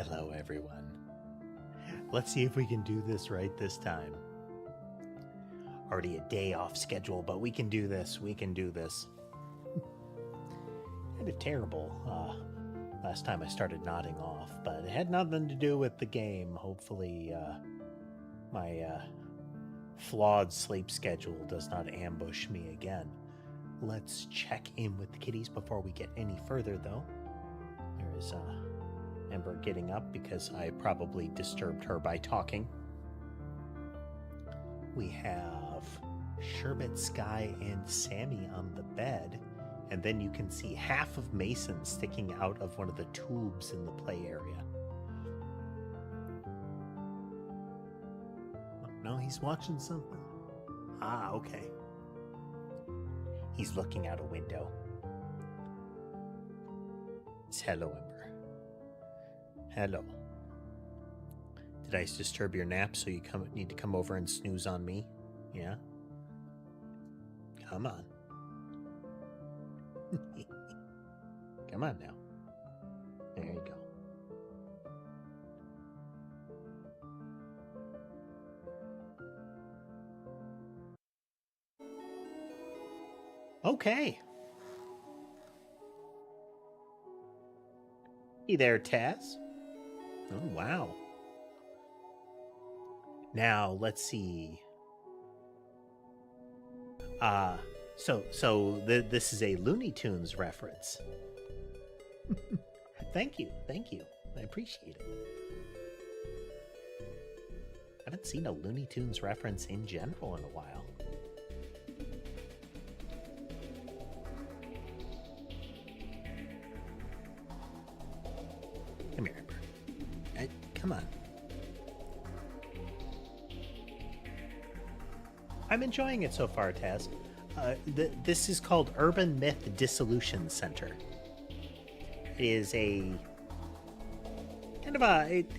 Hello, everyone. Let's see if we can do this right this time. Already a day off schedule, but we can do this. We can do this. Kind of terrible last time I started nodding off, but it had nothing to do with the game. Hopefully, my flawed sleep schedule does not ambush me again. Let's check in with the kitties before we get any further, though. There is Ember getting up because I probably disturbed her by talking. We have Sherbet, Sky, and Sammy on the bed, and then you can see half of Mason sticking out of one of the tubes in the play area. No, he's watching something. Ah, okay. He's looking out a window. It's hello, Ember. Hello. Did I disturb your nap so you need to come over and snooze on me? Yeah? Come on. Come on now. There you go. Okay. Hey there, Taz. Oh, wow. Now, let's see. This is a Looney Tunes reference. Thank you. I appreciate it. I haven't seen a Looney Tunes reference in general in a while. Come here, Ember. Come on. I'm enjoying it so far, Taz. This is called Urban Myth Dissolution Center. It is a kind of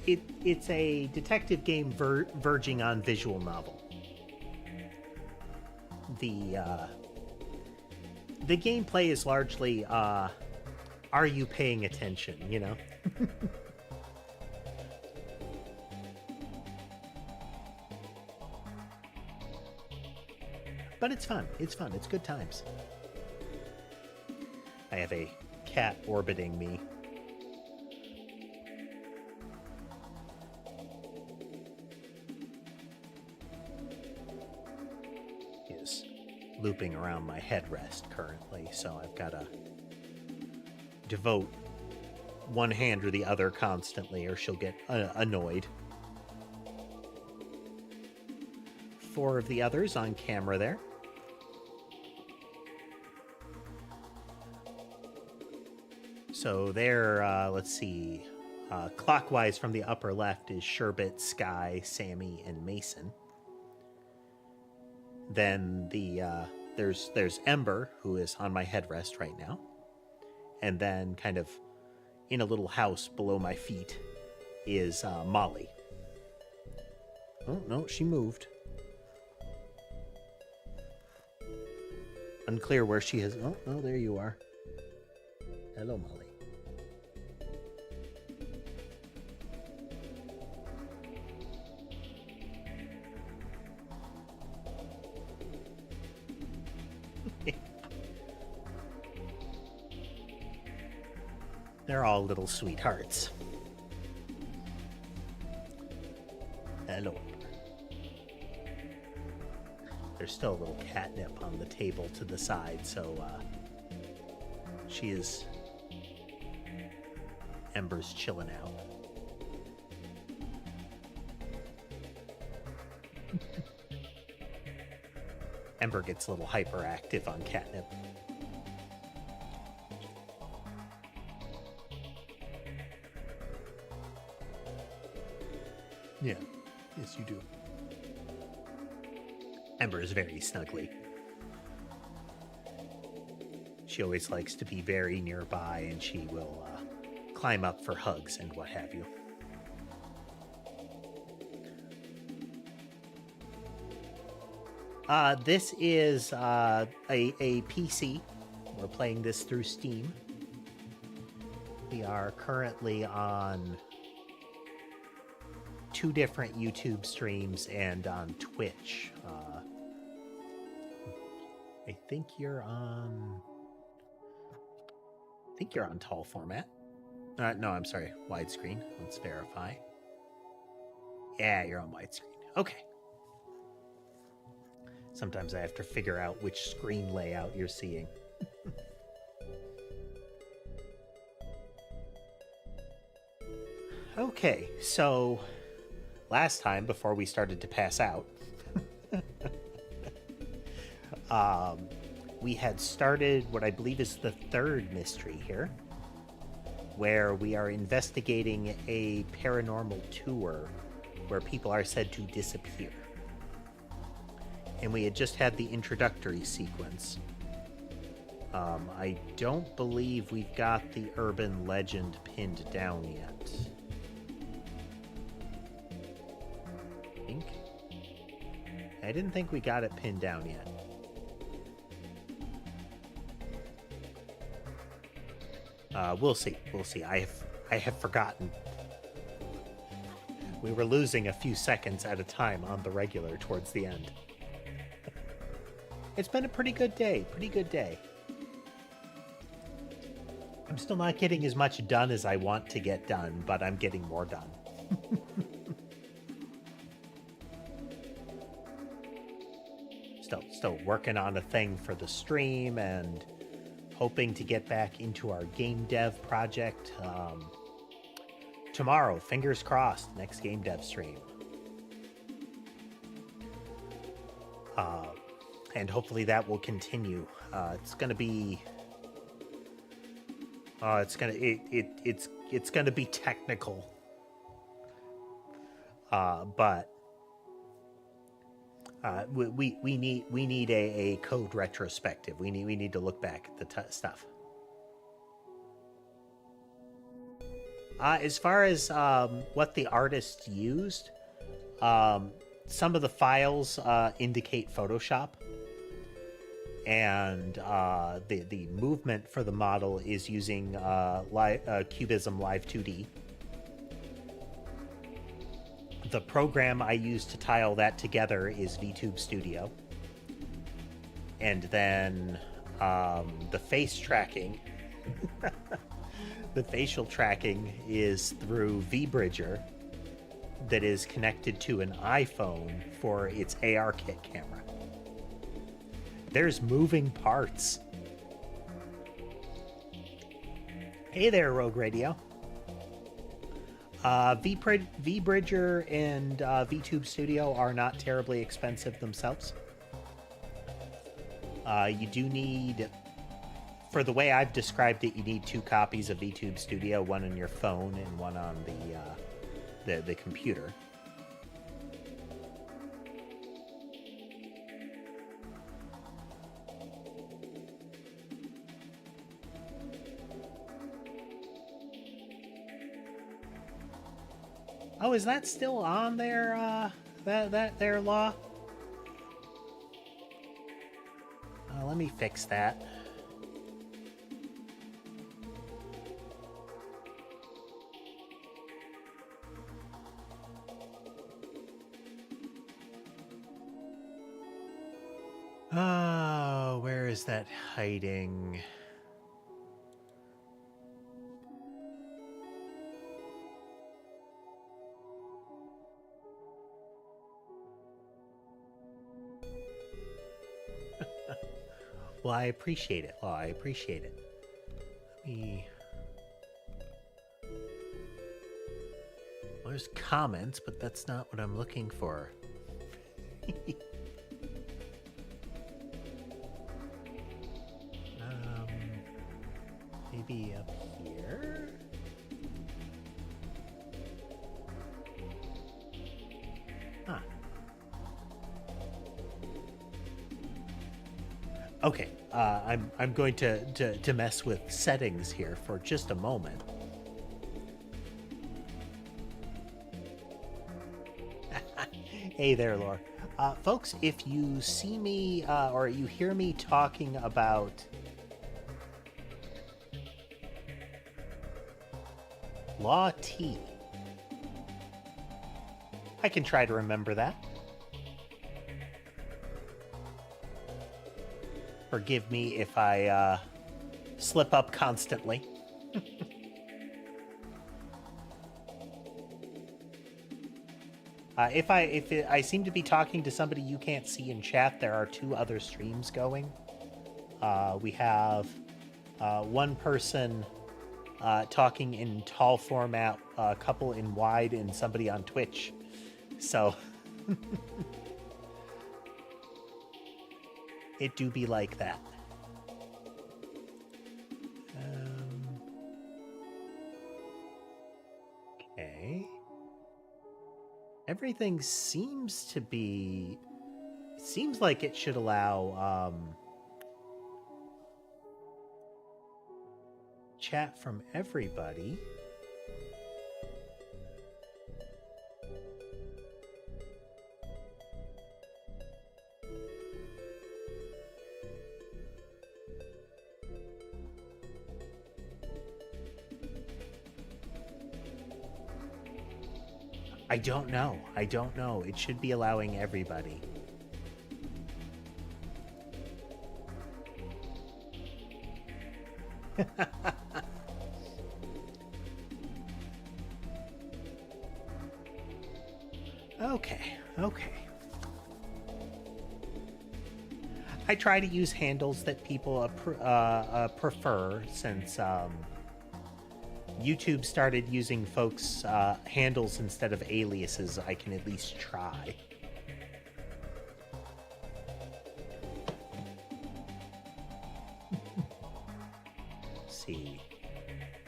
it's a detective game verging on visual novel. The gameplay is largely are you paying attention, you know? But it's fun. It's good times. I have a cat orbiting me. He is looping around my headrest currently, so I've got to devote one hand or the other constantly, or she'll get annoyed. 4 of the others on camera there. So there, let's see, clockwise from the upper left is Sherbet, Sky, Sammy, and Mason. Then there's Ember, who is on my headrest right now. And then kind of in a little house below my feet is Molly. Oh, no, she moved. Unclear where she is. Oh, there you are. Hello, Molly. They're all little sweethearts. Hello. There's still a little catnip on the table to the side, so she is... Ember's chilling out. Ember gets a little hyperactive on catnip. Yeah, yes you do. Ember is very snuggly. She always likes to be very nearby, and she will climb up for hugs and what have you. This is a PC. We're playing this through Steam. We are currently on 2 different YouTube streams and on Twitch. I think you're on tall format. No, I'm sorry, widescreen. Let's verify. Yeah, you're on widescreen. Okay. Sometimes I have to figure out which screen layout you're seeing. Okay, so last time, before we started to pass out, we had started what I believe is the 3rd mystery here, where we are investigating a paranormal tour where people are said to disappear. And we had just had the introductory sequence. I don't believe we've got the urban legend pinned down yet. I didn't think we got it pinned down yet. We'll see. We'll see. I have forgotten. We were losing a few seconds at a time on the regular towards the end. It's been a pretty good day. Pretty good day. I'm still not getting as much done as I want to get done, but I'm getting more done. Still working on a thing for the stream and hoping to get back into our game dev project. Tomorrow, fingers crossed, next game dev stream. And hopefully that will continue. It's gonna be it's gonna be technical. But we need a code retrospective. We need to look back at the stuff. As far as what the artist used, some of the files indicate Photoshop, and the movement for the model is using Cubism Live 2D. The program I use to tile that together is VTube Studio. And then the face tracking, the facial tracking is through vBridger that is connected to an iPhone for its ARKit camera. There's moving parts. Hey there, Rogue Radio. vBridger and VTube Studio are not terribly expensive themselves. You do need, for the way I've described it, you need 2 copies of VTube Studio, one on your phone and one on the computer. Oh, is that still on there, their law? Let me fix that. Oh, where is that hiding? Well, I appreciate it. Well, I appreciate it. Let me... Well, there's comments, but that's not what I'm looking for. Maybe up here? Huh. Okay, I'm going to mess with settings here for just a moment. Hey there, Laura. Folks, if you see me or you hear me talking about Law T, I can try to remember that. Forgive me if I slip up constantly. If I seem to be talking to somebody you can't see in chat, there are 2 other streams going. We have one person talking in tall format, a couple in wide, and somebody on Twitch. So it do be like that. Okay. Everything seems to be... Seems like it should allow chat from everybody. I don't know. I don't know. It should be allowing everybody. Okay. I try to use handles that people prefer, since YouTube started using folks' handles instead of aliases. I can at least try. See.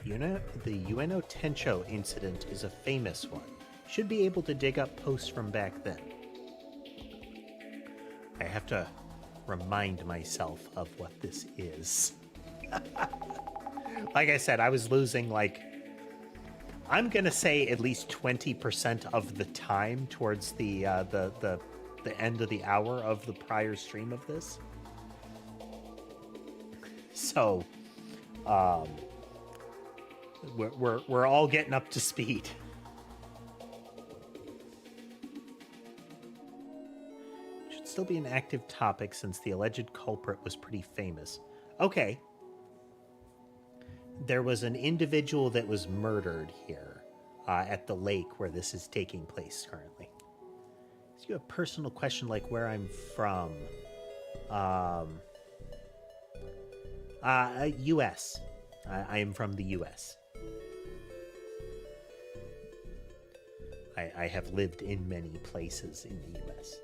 The Ueno Tencho incident is a famous one. Should be able to dig up posts from back then. I have to remind myself of what this is. Like I said, I was losing, like, I'm gonna say at least 20% of the time towards the end of the hour of the prior stream of this. So, we're all getting up to speed. Should still be an active topic since the alleged culprit was pretty famous. Okay. There was an individual that was murdered here at the lake where this is taking place currently. So you have a personal question like where I'm from. U.S. I am from the U.S. I have lived in many places in the U.S.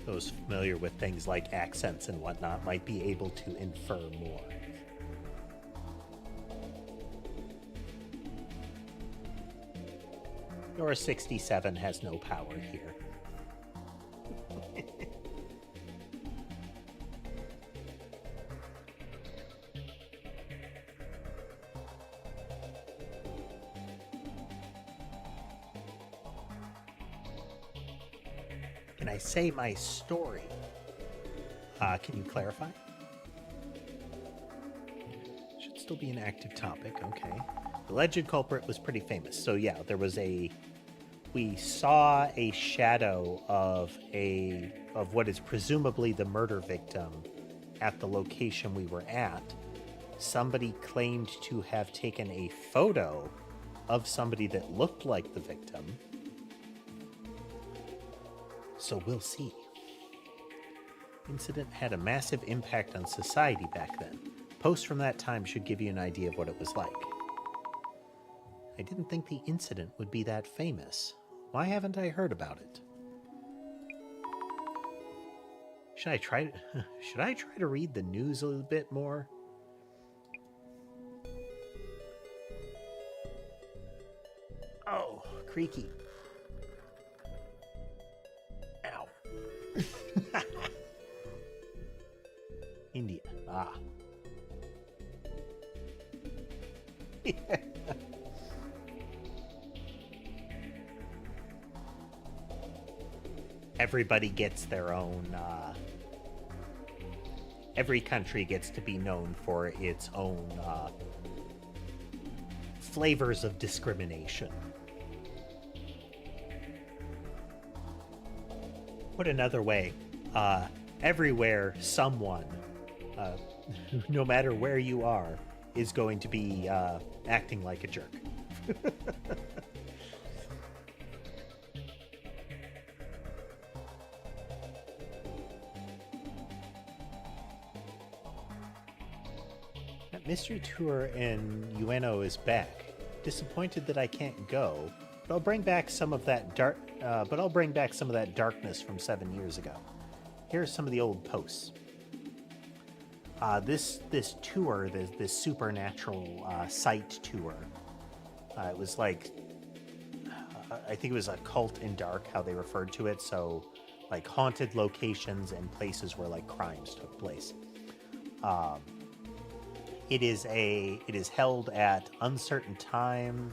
Those familiar with things like accents and whatnot might be able to infer more. Your 67 has no power here. Can I say my story? Can you clarify? Should still be an active topic, okay. The alleged culprit was pretty famous. So yeah, there was we saw a shadow of what is presumably the murder victim at the location we were at. Somebody claimed to have taken a photo of somebody that looked like the victim. So we'll see. Incident had a massive impact on society back then. Posts from that time should give you an idea of what it was like. I didn't think the incident would be that famous. Why haven't I heard about it? Should I try to read the news a little bit more? Oh, creaky. Ow. India. Ah. everybody gets their own. Every country gets to be known for its own flavors of discrimination. Put another way, everywhere someone, no matter where you are, is going to be acting like a jerk. That mystery tour in Ueno is back. Disappointed that I can't go, but I'll bring back some of that darkness from 7 years ago. Here are some of the old posts. This tour, this supernatural site tour, it was like, I think it was a cult in dark, how they referred to it. So, like haunted locations and places where like crimes took place. It is held at uncertain time.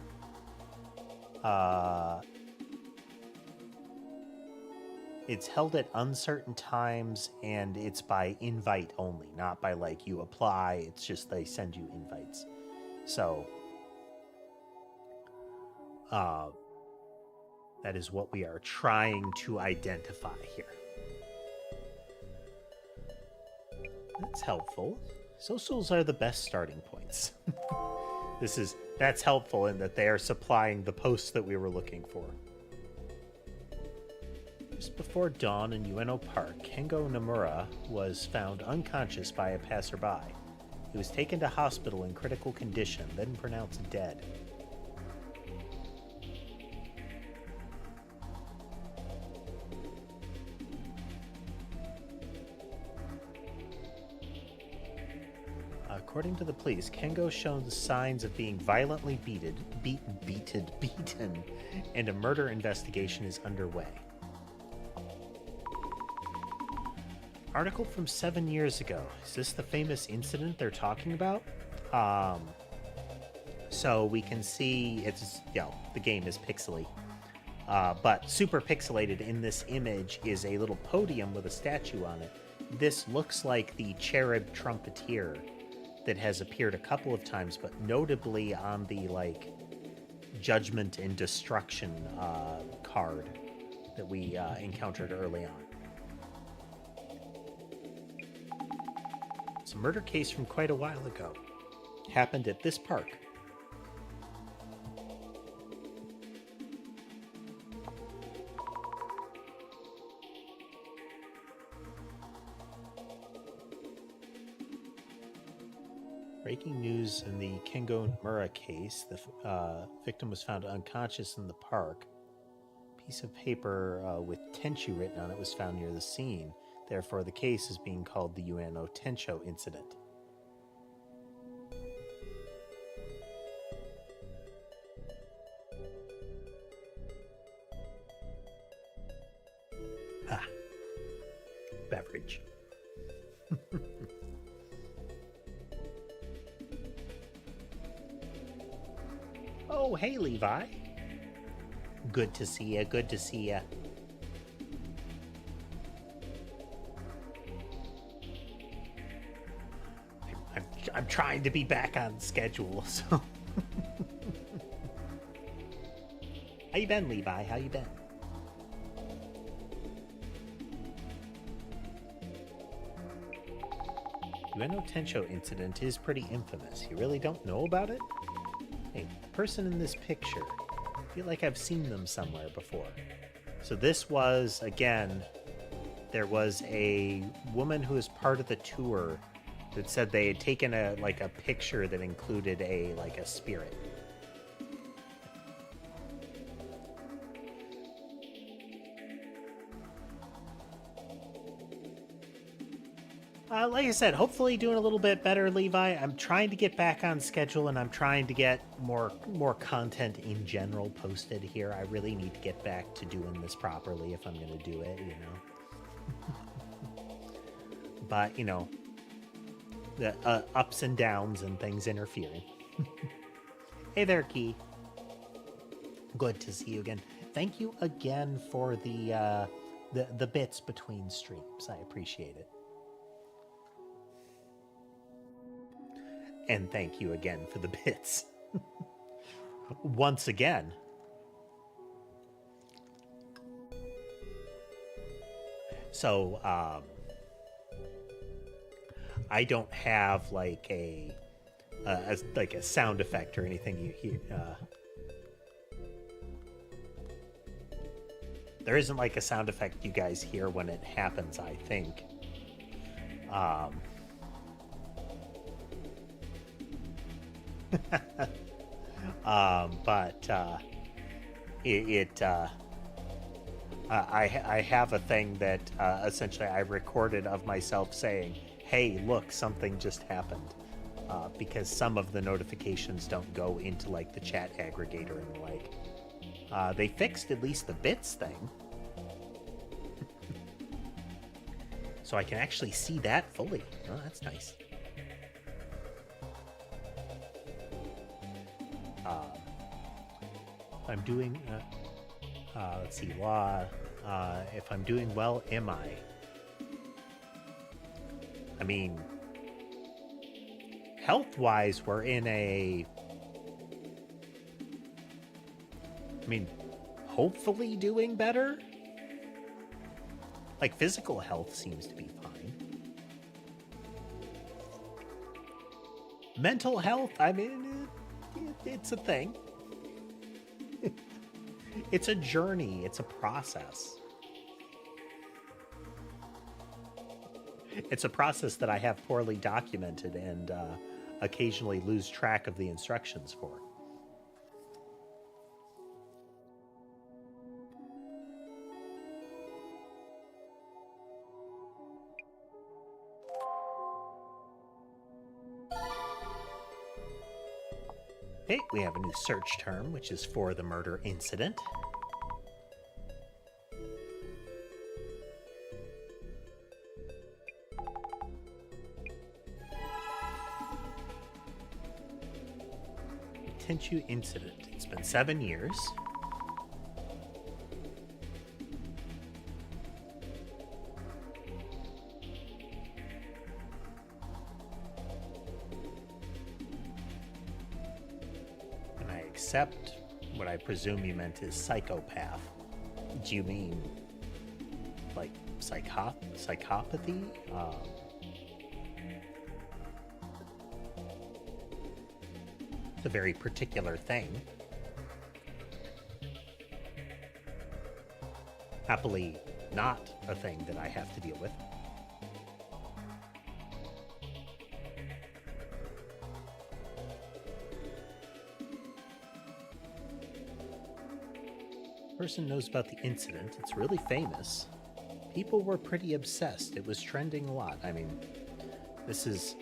It's held at uncertain times, and it's by invite only, not by like you apply. It's just they send you invites. So that is what we are trying to identify here. That's helpful. Socials are the best starting points. That's helpful in that they are supplying the posts that we were looking for. Just before dawn in Ueno Park, Kengo Nomura was found unconscious by a passerby. He was taken to hospital in critical condition, then pronounced dead. According to the police, Kengo showed signs of being violently beaten, and a murder investigation is underway. Article from 7 years ago. Is this the famous incident they're talking about? So we can see it's, the game is pixely. But super pixelated in this image is a little podium with a statue on it. This looks like the cherub trumpeter that has appeared a couple of times, but notably on the like Judgment and Destruction card that we encountered early on. It's a murder case from quite a while ago. Happened at this park. Breaking news in the Kengo Nomura case. The victim was found unconscious in the park. A piece of paper with Tenchu written on it was found near the scene. Therefore, the case is being called the Ueno Tencho incident. Beverage. Oh, hey, Levi. Good to see ya. Good to see ya. I'm trying to be back on schedule, so. How you been, Levi? How you been? Ueno Tencho incident is pretty infamous. You really don't know about it? Hey, the person in this picture, I feel like I've seen them somewhere before. So this was, again, there was a woman who was part of the tour that said they had taken a picture that included a spirit. Like I said, hopefully doing a little bit better, Levi. I'm trying to get back on schedule, and I'm trying to get more content in general posted here. I really need to get back to doing this properly if I'm going to do it, But, the ups and downs and things interfering. Hey there, Key. Good to see you again. Thank you again for the the bits between streams. I appreciate it. And thank you again for the bits. Once again. So, I don't have like a sound effect or anything you hear. There isn't like a sound effect you guys hear when it happens, I think. I have a thing that essentially I recorded of myself saying, hey, look, something just happened. Because some of the notifications don't go into like the chat aggregator and the like. They fixed at least the bits thing. So I can actually see that fully. Oh, that's nice. I'm doing, let's see, if I'm doing well, am I? I mean, health-wise, we're in a, I mean, hopefully doing better. Like, physical health seems to be fine. Mental health, I mean, it's a thing. It's a journey. It's a process. It's a process that I have poorly documented and occasionally lose track of the instructions for. Okay, we have a new search term, which is for the murder incident. Tenchu incident. It's been 7 years. And I accept what I presume you meant is psychopath. Do you mean like psychopathy? A very particular thing. Happily not a thing that I have to deal with. Person knows about the incident. It's really famous. People were pretty obsessed. It was trending a lot. I mean, this is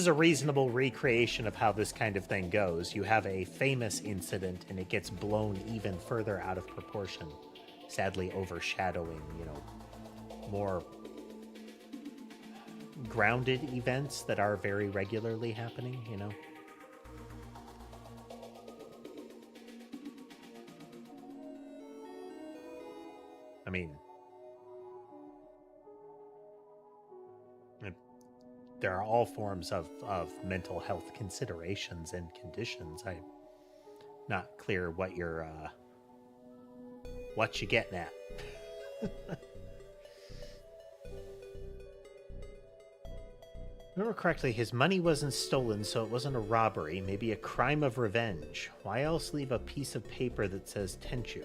a reasonable recreation of how this kind of thing goes. You have a famous incident and it gets blown even further out of proportion, sadly overshadowing, you know, more grounded events that are very regularly happening, you know. I mean, there are all forms of mental health considerations and conditions. I'm not clear what you're getting at. Remember correctly, his money wasn't stolen, so it wasn't a robbery, maybe a crime of revenge. Why else leave a piece of paper that says Tenchu?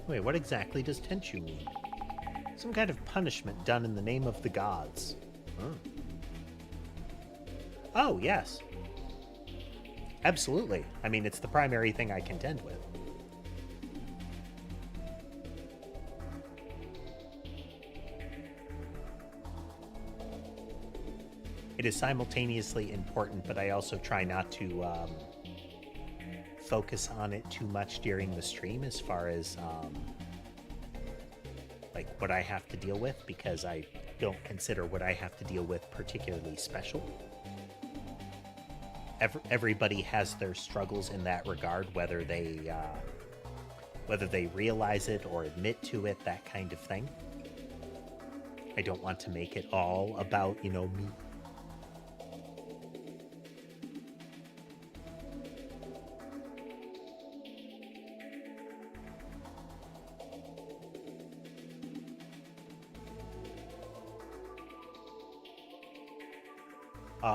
Wait, what exactly does Tenchu mean? Some kind of punishment done in the name of the gods. Oh, yes. Absolutely. I mean, it's the primary thing I contend with. It is simultaneously important, but I also try not to focus on it too much during the stream as far as like what I have to deal with, because I don't consider what I have to deal with particularly special. Everybody has their struggles in that regard, whether whether they realize it or admit to it, that kind of thing. I don't want to make it all about, me.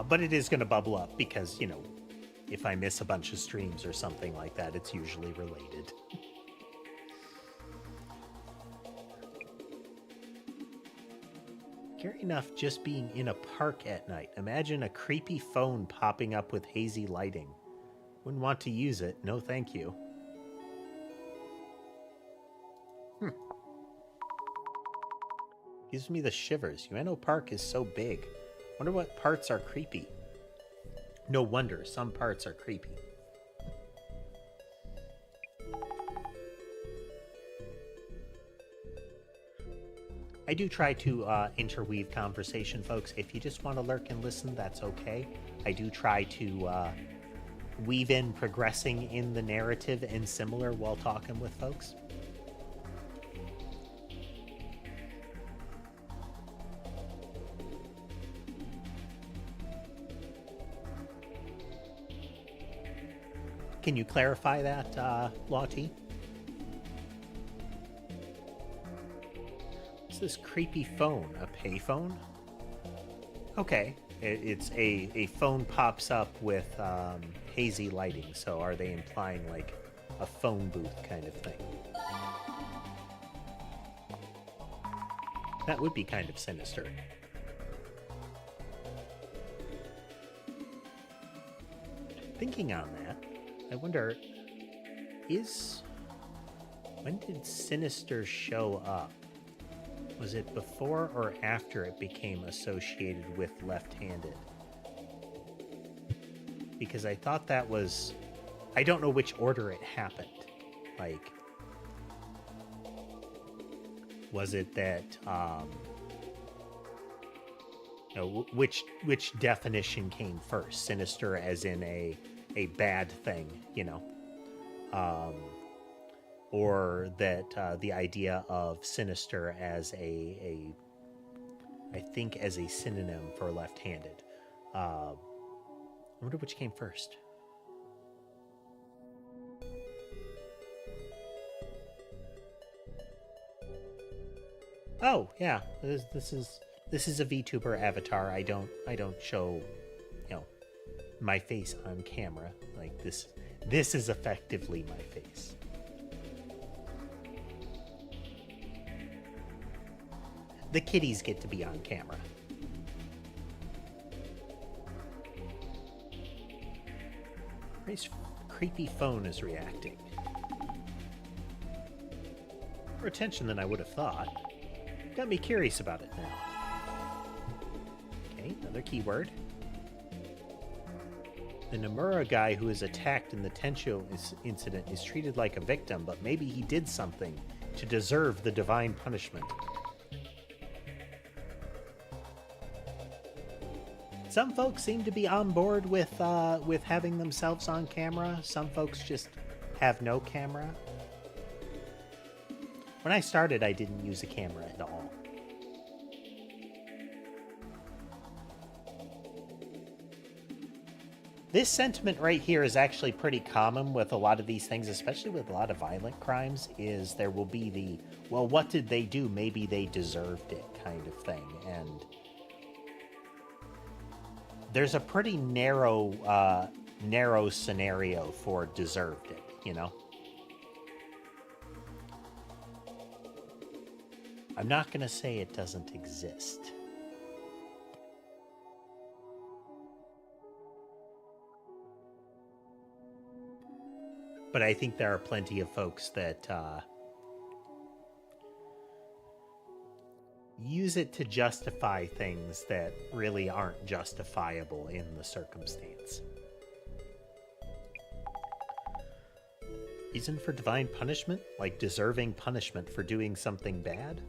But it is going to bubble up because, if I miss a bunch of streams or something like that, it's usually related. Scary enough just being in a park at night. Imagine a creepy phone popping up with hazy lighting. Wouldn't want to use it. No, thank you. Gives me the shivers. Ueno Park is so big. Wonder what parts are creepy. No wonder some parts are creepy. I do try to interweave conversation, folks. If you just want to lurk and listen, that's okay. I do try to weave in progressing in the narrative and similar while talking with folks. Can you clarify that, Lottie? What's this creepy phone? A payphone? Okay, it's a phone pops up with hazy lighting, so are they implying like a phone booth kind of thing? That would be kind of sinister. Thinking on that, I wonder, when did Sinister show up? Was it before or after it became associated with left-handed? Because I thought that was... I don't know which order it happened. Like, was it that... which definition came first? Sinister as in a bad thing, or that the idea of sinister as I think as a synonym for left-handed. I wonder which came first. Oh yeah, this is a VTuber avatar. I don't show my face on camera. Like this is effectively my face. The kitties get to be on camera. This creepy phone is reacting. More attention than I would have thought. Got me curious about it now. Okay, another keyword. The Nomura guy who is attacked in the Tencho incident is treated like a victim, but maybe he did something to deserve the divine punishment. Some folks seem to be on board with having themselves on camera. Some folks just have no camera. When I started, I didn't use a camera at all. This sentiment right here is actually pretty common with a lot of these things, especially with a lot of violent crimes, is there will be the, well, what did they do? Maybe they deserved it kind of thing. And there's a pretty narrow scenario for deserved it, I'm not going to say it doesn't exist. But I think there are plenty of folks that use it to justify things that really aren't justifiable in the circumstance. Reason for divine punishment? Like deserving punishment for doing something bad?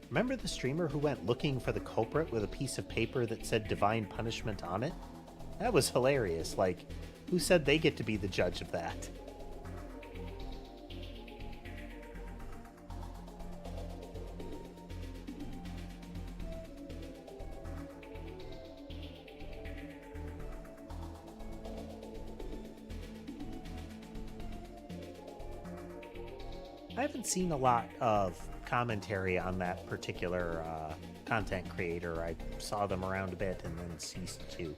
Remember the streamer who went looking for the culprit with a piece of paper that said divine punishment on it? That was hilarious. Like, who said they get to be the judge of that? haven't seen a lot of commentary on that particular content creator. I saw them around a bit and then ceased to.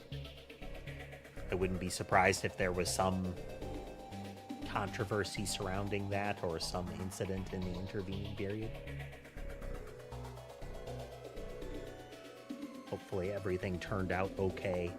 I wouldn't be surprised if there was some controversy surrounding that or some incident in the intervening period. Hopefully everything turned out okay.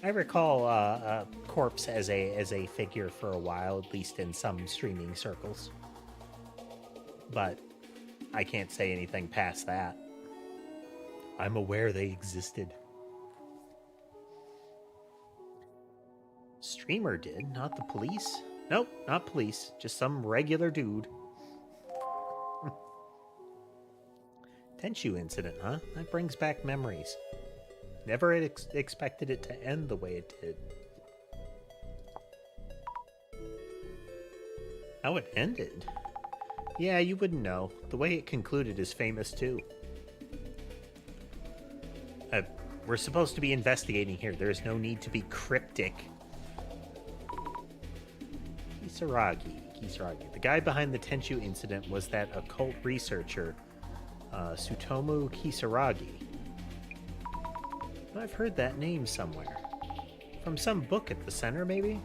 I recall Corpse as a figure for a while, at least in some streaming circles. But I can't say anything past that. I'm aware they existed. Streamer did, not the police. Nope, not police, just some regular dude. Tenshu incident, huh? That brings back memories. Never expected it to end the way it did. How it ended? Yeah, you wouldn't know. The way it concluded is famous too. We're supposed to be investigating here. There is no need to be cryptic. Kisaragi. The guy behind the Tenshu incident was that occult researcher, Tsutomu Kisaragi. I've heard that name somewhere. From some book at the center, maybe?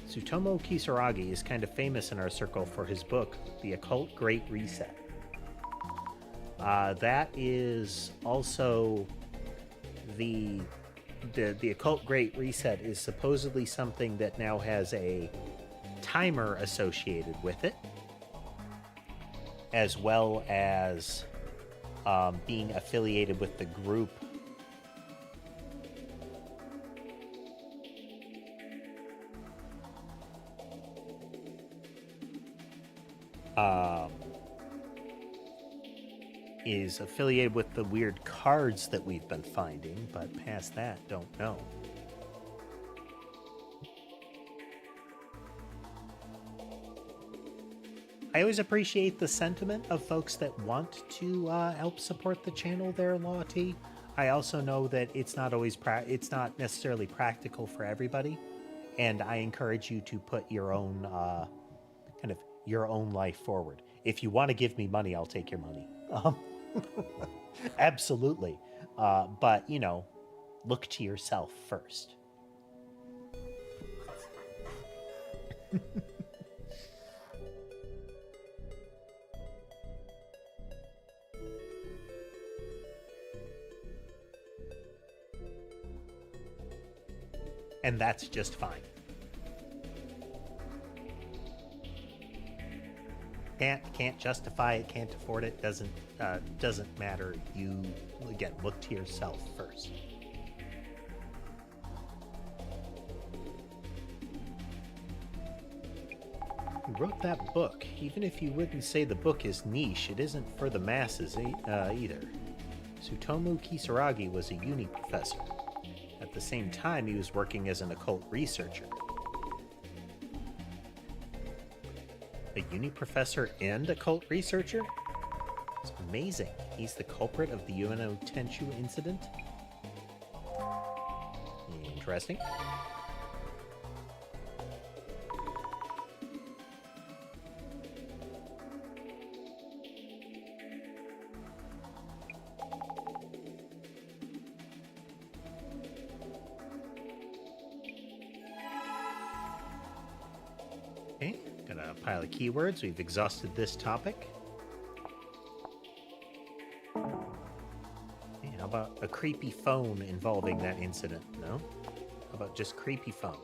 Tsutomu Kisaragi is kind of famous in our circle for his book, The Occult Great Reset. That is also the Occult Great Reset is supposedly something that now has a timer associated with it, as well as being affiliated with the group is affiliated with the weird cards that we've been finding, but past that, don't know. I always appreciate the sentiment of folks that want to help support the channel there, Lawty. I also know that it's not always it's not necessarily practical for everybody, and I encourage you to put your own kind of your own life forward. If you want to give me money, I'll take your money. Absolutely. But, you know, look to yourself first. And that's just fine. Can't justify it, can't afford it, doesn't matter. You, again, look to yourself first. Who wrote that book? Even if you wouldn't say the book is niche, it isn't for the masses either. Tsutomu Kisaragi was a uni professor. At the same time, he was working as an occult researcher. A uni professor and occult researcher? It's amazing. He's the culprit of the UNO Tenshu incident? Interesting. Okay, got a pile of keywords. We've exhausted this topic. Hey, how about a creepy phone involving that incident? No? How about just creepy phone?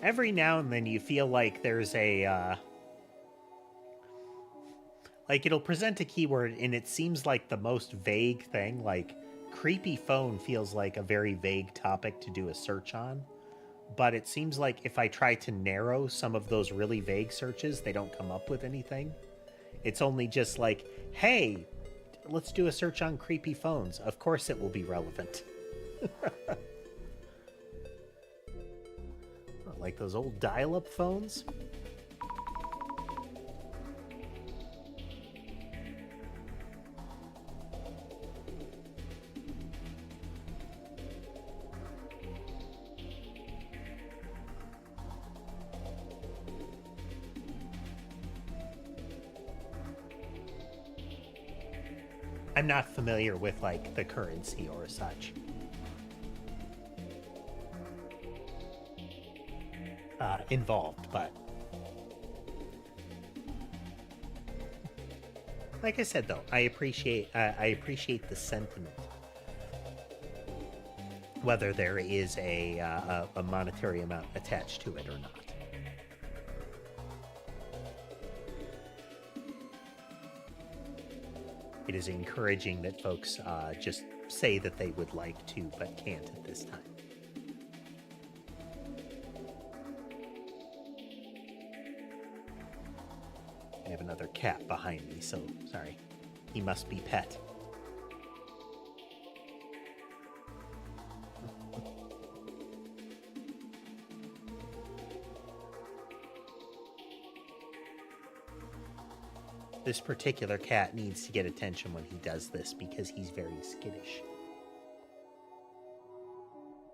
Every now and then you feel like there's a, like it'll present a keyword and it seems like the most vague thing, like creepy phone feels like a very vague topic to do a search on, but it seems like if I try to narrow some of those really vague searches, they don't come up with anything. It's only just like, hey, let's do a search on creepy phones. Of course it will be relevant. Like those old dial-up phones? I'm not familiar with, like, the currency or such. Involved, but... Like I said, though, I appreciate the sentiment. Whether there is a monetary amount attached to it or not. It is encouraging that folks just say that they would like to, but can't at this time. I have another cat behind me, so sorry. He must be pet. This particular cat needs to get attention when he does this because he's very skittish.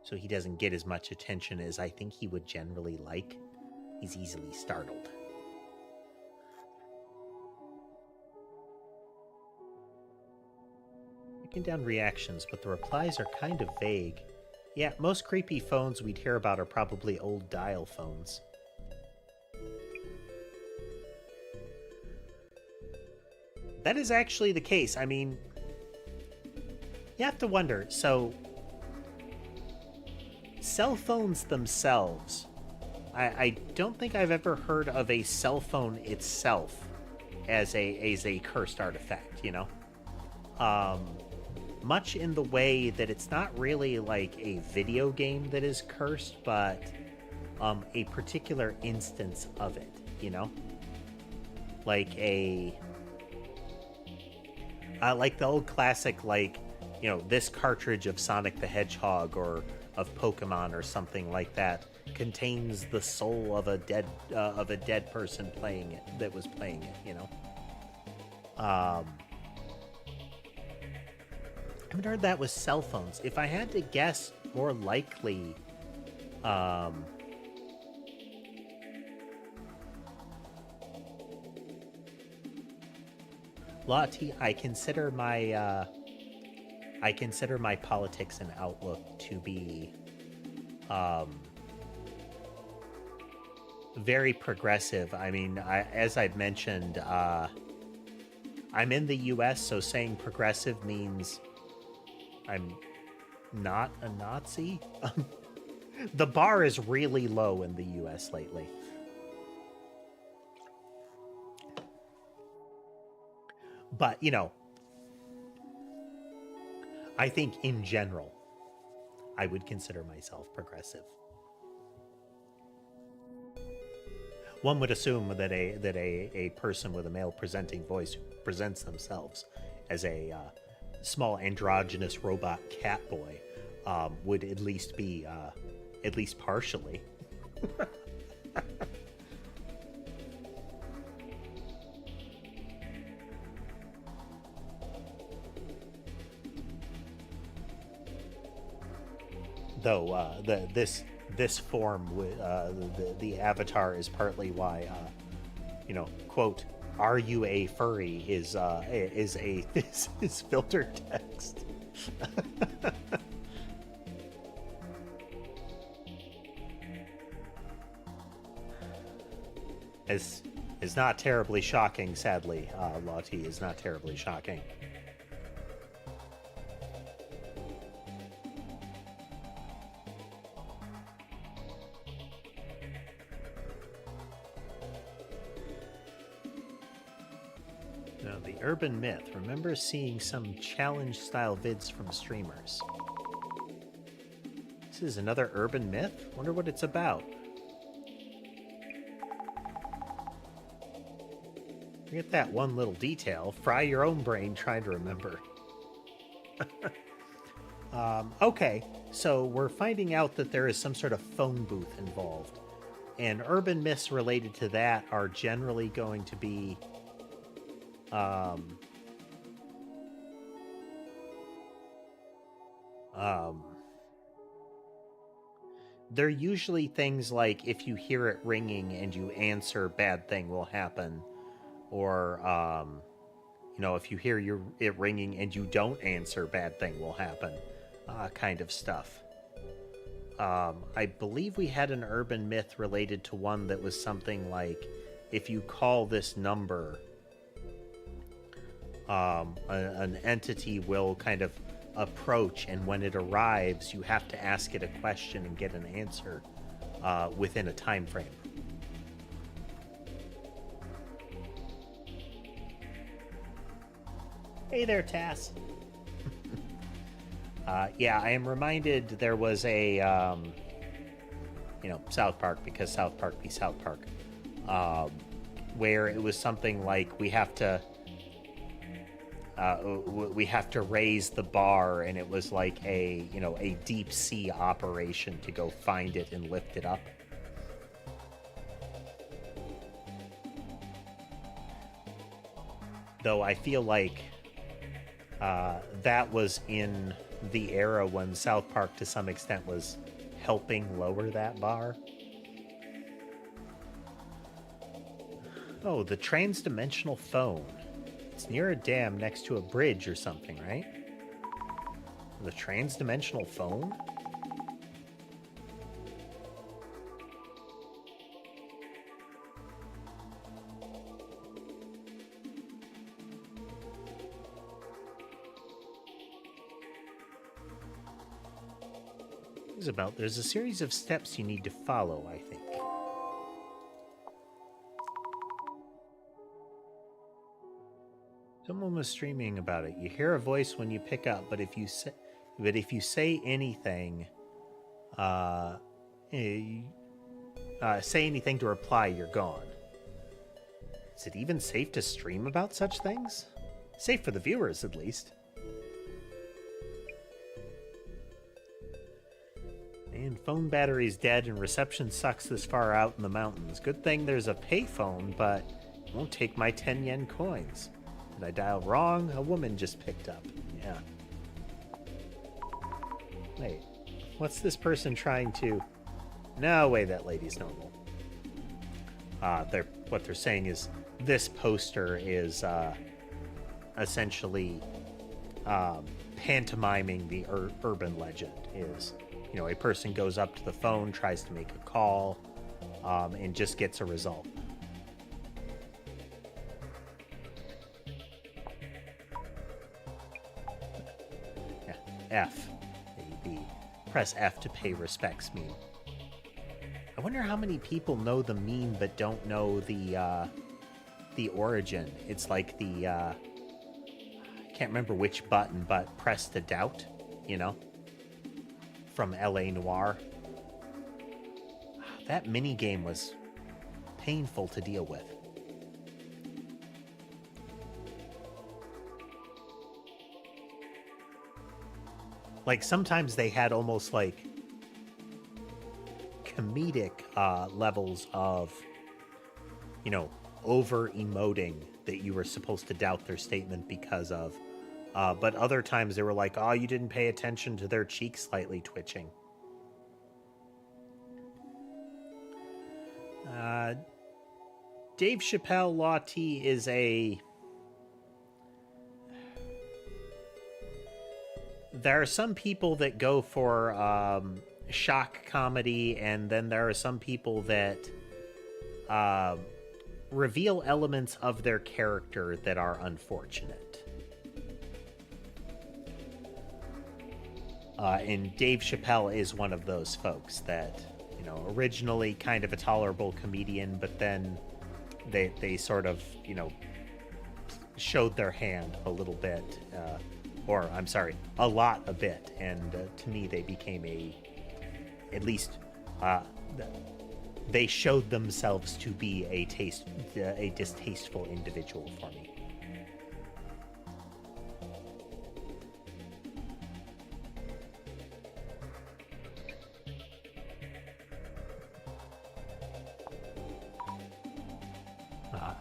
So he doesn't get as much attention as I think he would generally like. He's easily startled. Breaking down reactions, but the replies are kind of vague. Yeah, most creepy phones we'd hear about are probably old dial phones. That is actually the case. I mean, you have to wonder. So, cell phones themselves, I don't think I've ever heard of a cell phone itself as a cursed artifact, you know? Much in the way that it's not really like a video game that is cursed, but a particular instance of it, you know? Like like the old classic, like, you know, this cartridge of Sonic the Hedgehog or of Pokemon or something like that contains the soul of a dead person playing it, that was playing it, you know? I haven't heard that with cell phones. If I had to guess, more likely, Lottie, I consider my politics and outlook to be very progressive. I mean, as I've mentioned, I'm in the US, so saying progressive means I'm not a Nazi. The bar is really low in the US lately. But, you know, I think in general, I would consider myself progressive. One would assume that a person with a male presenting voice who presents themselves as a small androgynous robot cat boy would at least be, at least partially. Though this form, the avatar is partly why, you know, quote, "Are you a furry?" is filtered text. is not terribly shocking, sadly. Lottie is not terribly shocking. Now, the urban myth. Remember seeing some challenge-style vids from streamers. This is another urban myth? Wonder what it's about. Forget that one little detail. Fry your own brain trying to remember. Okay, so we're finding out that there is some sort of phone booth involved. And urban myths related to that are generally going to be... they're usually things like if you hear it ringing and you answer, bad thing will happen. Or, if you hear it ringing and you don't answer, bad thing will happen. Kind of stuff. I believe we had an urban myth related to one that was something like, if you call this number, an entity will kind of approach, and when it arrives, you have to ask it a question and get an answer within a time frame. Hey there, Tass. Yeah, I am reminded there was a, South Park, because South Park be South Park, where it was something like we have to raise the bar, and it was like a deep sea operation to go find it and lift it up. Though I feel like that was in the era when South Park to some extent was helping lower that bar. Oh, the transdimensional phone. It's near a dam next to a bridge or something, right? The transdimensional phone? There's a series of steps you need to follow, I think. Someone was streaming about it. You hear a voice when you pick up, but if you say anything, say anything to reply, you're gone. Is it even safe to stream about such things? Safe for the viewers, at least. And phone battery's dead and reception sucks this far out in the mountains. Good thing there's a payphone, but it won't take my 10 yen coins. Did I dial wrong? A woman just picked up. Yeah. Wait, what's this person trying to... No way, that lady's normal. What they're saying is this poster is essentially pantomiming the urban legend. Is, a person goes up to the phone, tries to make a call, and just gets a result. Yeah, F. The press F to pay respects meme. I wonder how many people know the meme but don't know the origin. It's like the I can't remember which button, but press to doubt, from LA Noire. That mini game was painful to deal with. Like sometimes they had almost like comedic levels of, over emoting that you were supposed to doubt their statement because of. But other times they were like, oh, you didn't pay attention to their cheek slightly twitching. Dave Chappelle Law T is a... There are some people that go for shock comedy, and then there are some people that reveal elements of their character that are unfortunate. And Dave Chappelle is one of those folks that, originally kind of a tolerable comedian, but then they sort of, showed their hand a little bit, a lot a bit, and to me they became at least they showed themselves to be a distasteful individual for me.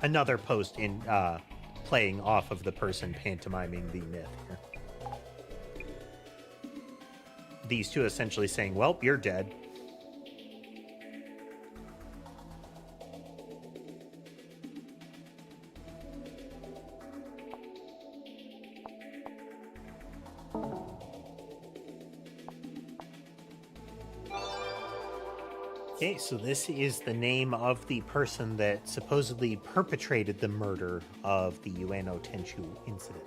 Another post in playing off of the person pantomiming the myth here. These two essentially saying, well, you're dead. Okay, so this is the name of the person that supposedly perpetrated the murder of the Ueno Tenchu incident.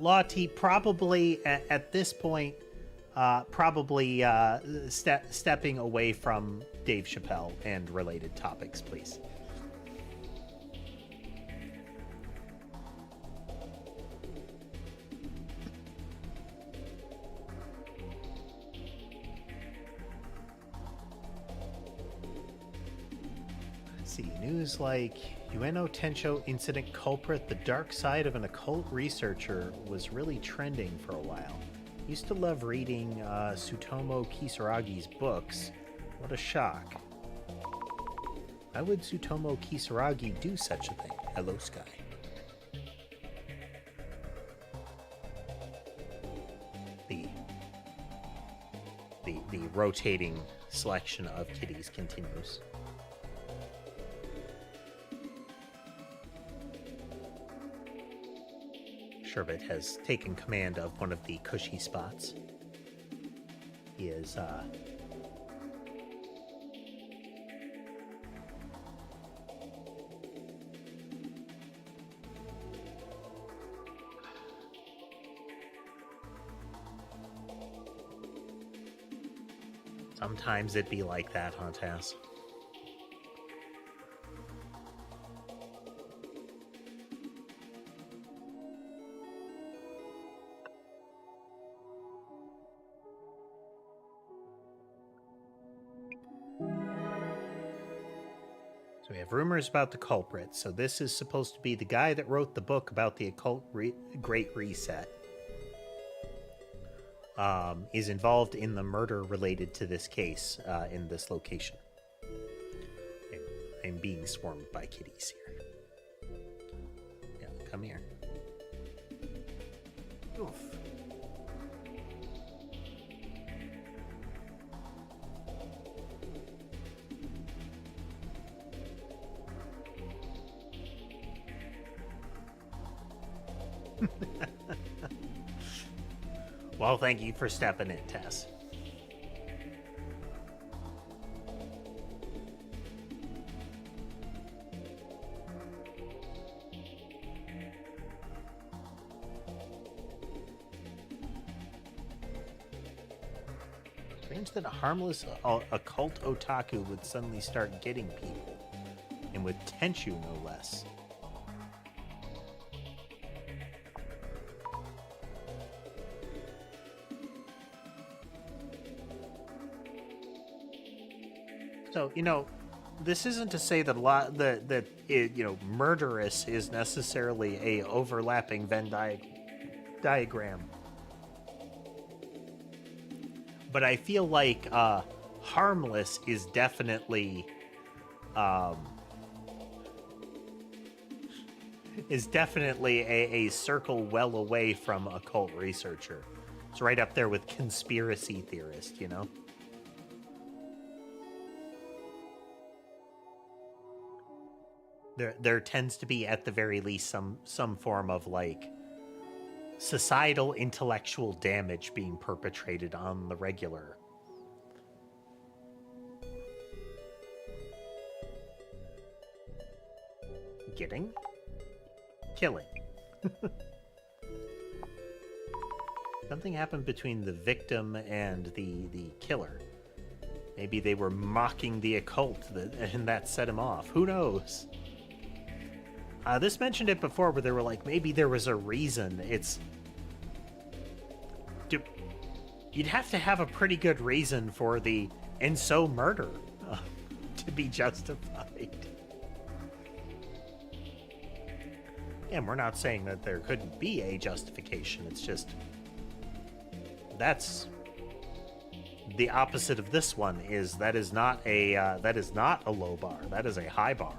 Lottie probably at this point, stepping away from Dave Chappelle and related topics, please. Let's see, news like Ueno Tencho incident culprit, the dark side of an occult researcher, was really trending for a while. Used to love reading Tsutomu Kisaragi's books. What a shock. Why would Tsutomu Kisaragi do such a thing? Hello, Sky. The rotating selection of kitties continues. Sherbet has taken command of one of the cushy spots. He is, sometimes it be like that, huh, Taz? So we have rumors about the culprit. So this is supposed to be the guy that wrote the book about the occult Great Reset. Is involved in the murder related to this case in this location. I'm being swarmed by kitties here. Yeah, come here. Oof. Well, thank you for stepping in, Tess. Strange that a harmless occult otaku would suddenly start getting people, and with Tenchu no less. So, this isn't to say that murderous is necessarily a overlapping Venn diagram. But I feel like harmless is definitely a circle well away from occult researcher. It's right up there with conspiracy theorist, There tends to be, at the very least, some form of societal intellectual damage being perpetrated on the regular. Getting? Killing. Something happened between the victim and the killer. Maybe they were mocking the occult, and that set him off. Who knows? This mentioned it before, where they were like, maybe there was a reason. You'd have to have a pretty good reason for the and so murder to be justified. And we're not saying that there couldn't be a justification. It's just that's the opposite of this one. That is not a low bar. That is a high bar.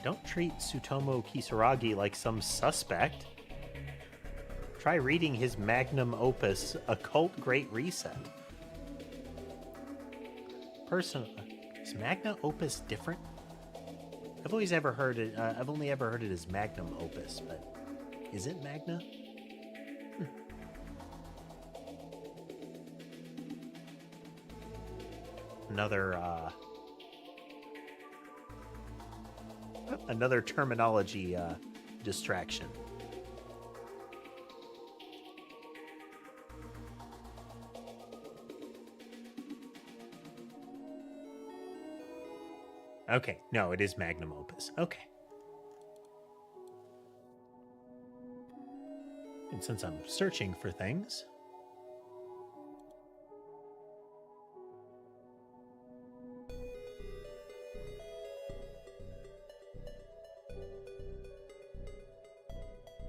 Don't treat Tsutomu Kisaragi like some suspect. Try reading his magnum opus, Occult Great Reset. Is magnum opus different? I've only ever heard it as magnum opus, but is it magna? Another terminology distraction. Okay, no, it is magnum opus. Okay. And since I'm searching for things...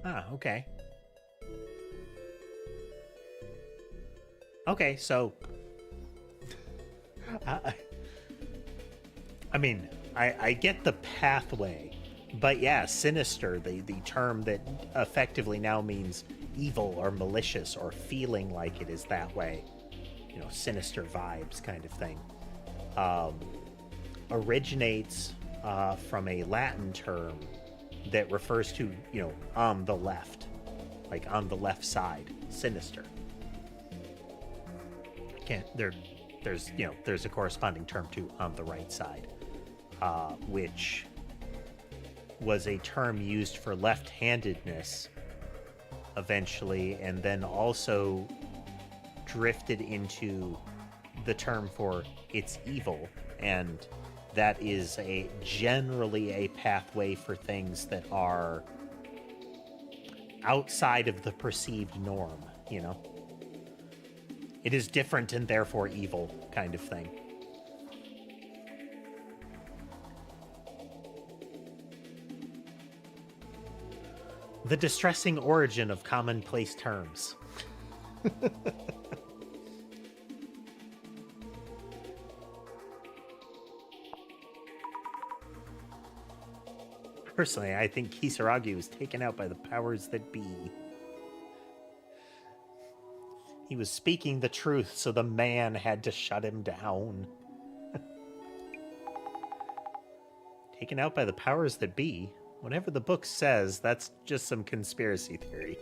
Ah, okay. Okay, so... I mean, I get the pathway, but yeah, sinister, the term that effectively now means evil or malicious or feeling like it is that way. You know, sinister vibes kind of thing. Originates from a Latin term that refers to, you know, on the left. Like on the left side. Sinister. There's a corresponding term to on the right side. Which was a term used for left-handedness eventually, and then also drifted into the term for it's evil, and that is generally a pathway for things that are outside of the perceived norm, you know? It is different and therefore evil kind of thing. The distressing origin of commonplace terms. Personally, I think Kisaragi was taken out by the powers that be. He was speaking the truth, so the man had to shut him down. Taken out by the powers that be? Whatever the book says, that's just some conspiracy theory.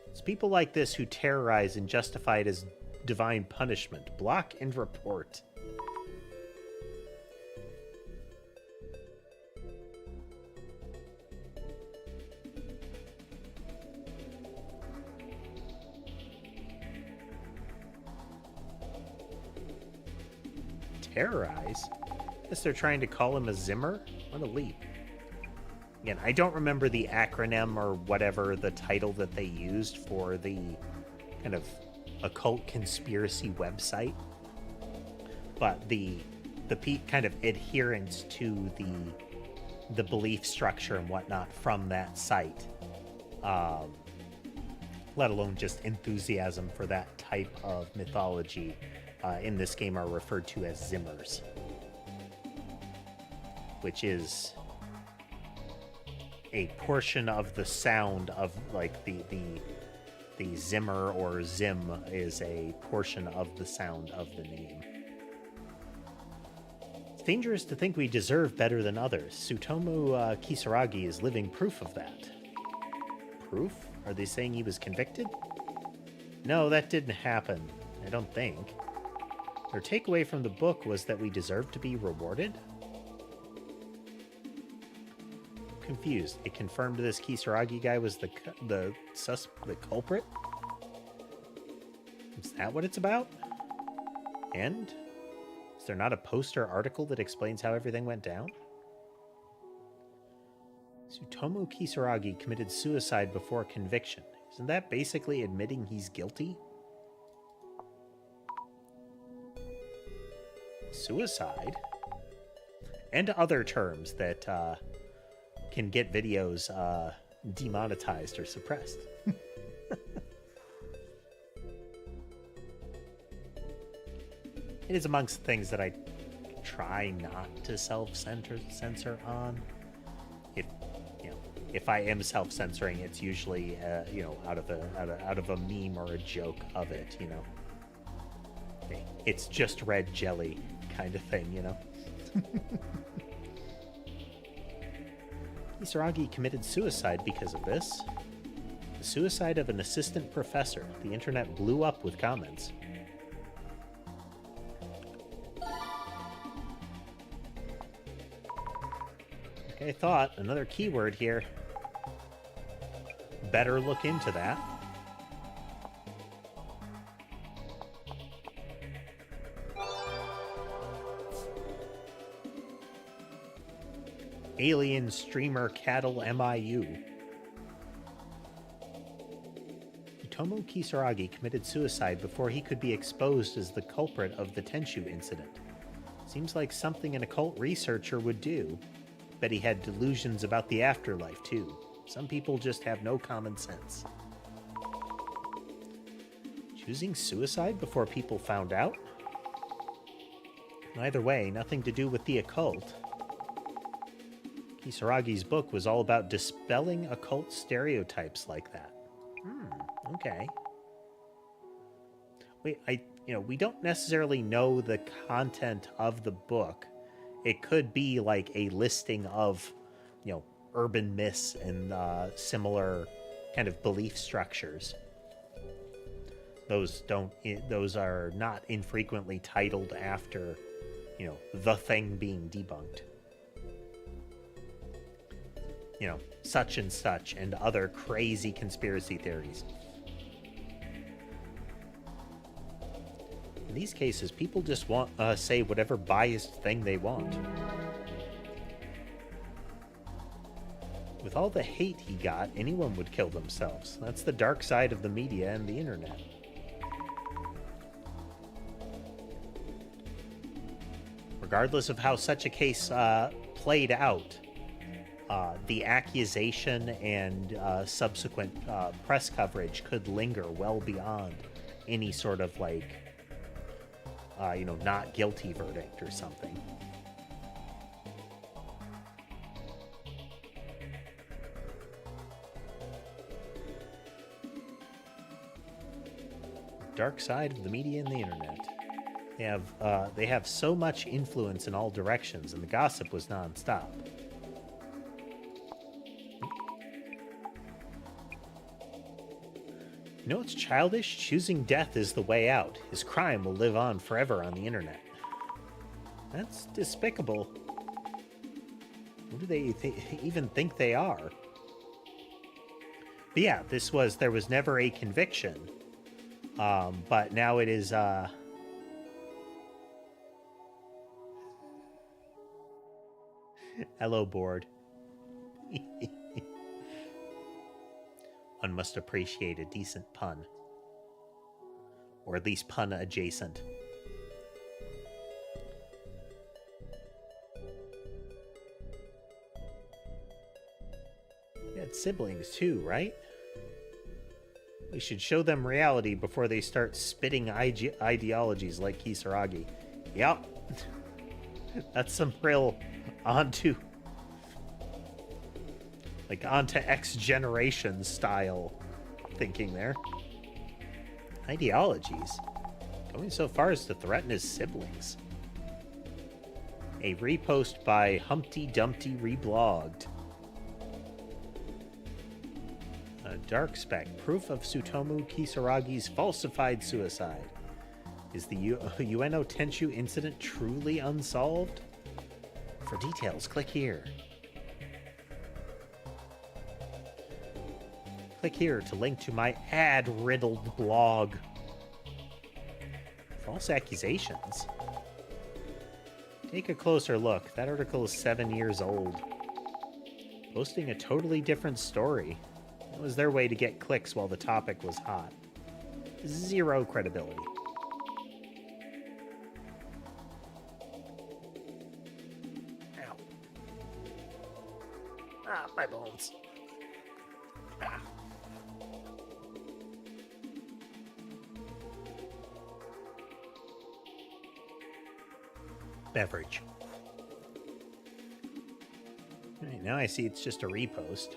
It's people like this who terrorize and justify it as divine punishment. Block and report. Terrorize? Guess they're trying to call him a Zimmer? What a leap. Again, I don't remember the acronym or whatever the title that they used for the kind of occult conspiracy website. But the kind of adherence to the belief structure and whatnot from that site, let alone just enthusiasm for that type of mythology, in this game are referred to as Zimmers, which is a portion of the sound of, like, the Zimmer or Zim is a portion of the sound of the name. It's dangerous to think we deserve better than others. Tsutomu Kisaragi is living proof of that. Proof? Are they saying he was convicted? No, that didn't happen. I don't think. Their takeaway from the book was that we deserve to be rewarded? Confused. It confirmed this Kisaragi guy was the culprit? Is that what it's about? And? Is there not a poster article that explains how everything went down? Tsutomu Kisaragi committed suicide before conviction. Isn't that basically admitting he's guilty? Suicide? And other terms that can get videos demonetized or suppressed. It is amongst things that I try not to self-censor on. If I am self-censoring, it's usually out of a meme or a joke of it. It's just red jelly kind of thing. Kisaragi committed suicide because of this. The suicide of an assistant professor. The internet blew up with comments. Okay, thought. Another keyword here. Better look into that. Alien streamer cattle MIU. Tsutomu Kisaragi committed suicide before he could be exposed as the culprit of the Tenshu incident. Seems like something an occult researcher would do. Bet he had delusions about the afterlife, too. Some people just have no common sense. Choosing suicide before people found out? Either way, nothing to do with the occult. Kisaragi's book was all about dispelling occult stereotypes like that. Okay. We don't necessarily know the content of the book. It could be like a listing of, urban myths and similar kind of belief structures. Those are not infrequently titled after, the thing being debunked. Such and such and other crazy conspiracy theories. In these cases, people just want say whatever biased thing they want. With all the hate he got, anyone would kill themselves. That's the dark side of the media and the internet. Regardless of how such a case played out, the accusation and subsequent press coverage could linger well beyond any sort of not guilty verdict or something. Dark side of the media and the internet. They have so much influence in all directions, and the gossip was nonstop. It's childish? Choosing death is the way out. His crime will live on forever on the internet. That's despicable. Who do they even think they are? But yeah, there was never a conviction. But now it is, hello, board. One must appreciate a decent pun. Or at least pun adjacent. He had siblings too, right? We should show them reality before they start spitting ideologies like Kisaragi. Yep. That's some real onto X generation style thinking there. Ideologies. Going so far as to threaten his siblings. A repost by Humpty Dumpty Reblogged. A dark spec. Proof of Tsutomu Kisaragi's falsified suicide. Is the Ueno Tenchu incident truly unsolved? For details, click here. Click here to link to my ad-riddled blog. False accusations? Take a closer look. That article is 7 years old. Posting a totally different story. That was their way to get clicks while the topic was hot. Zero credibility. Ow. Ah, my bones. Ah. Beverage. Right, now I see it's just a repost.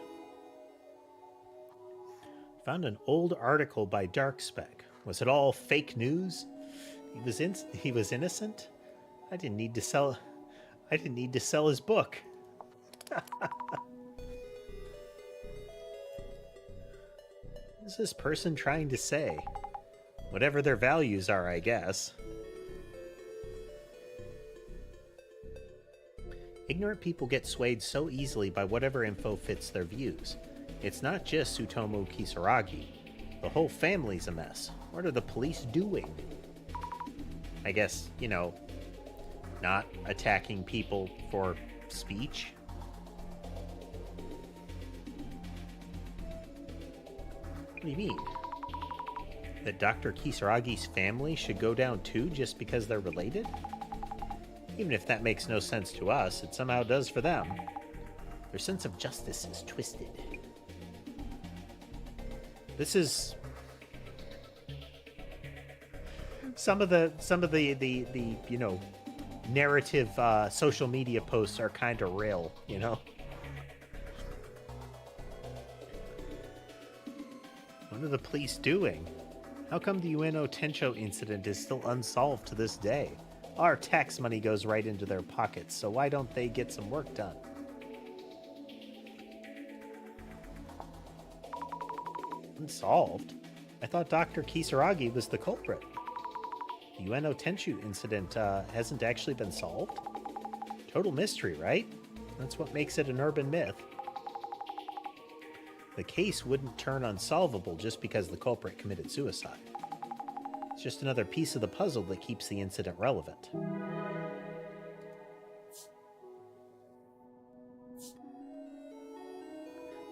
Found an old article by Darkspec. Was it all fake news? He was innocent? I didn't need to sell his book. What is this person trying to say? Whatever their values are, I guess. Ignorant people get swayed so easily by whatever info fits their views. It's not just Tsutomu Kisaragi. The whole family's a mess. What are the police doing? I guess, you know, not attacking people for speech. What do you mean? That Dr. Kisaragi's family should go down too just because they're related? Even if that makes no sense to us, it somehow does for them. Their sense of justice is twisted. This is some of the you know, narrative social media posts are kind of real, you know. What are the police doing? How come the Ueno Tencho incident is still unsolved to this day? Our tax money goes right into their pockets, so why don't they get some work done? Unsolved? I thought Dr. Kisaragi was the culprit. The Ueno Tenchu incident hasn't actually been solved? Total mystery, right? That's what makes it an urban myth. The case wouldn't turn unsolvable just because the culprit committed suicide. It's just another piece of the puzzle that keeps the incident relevant.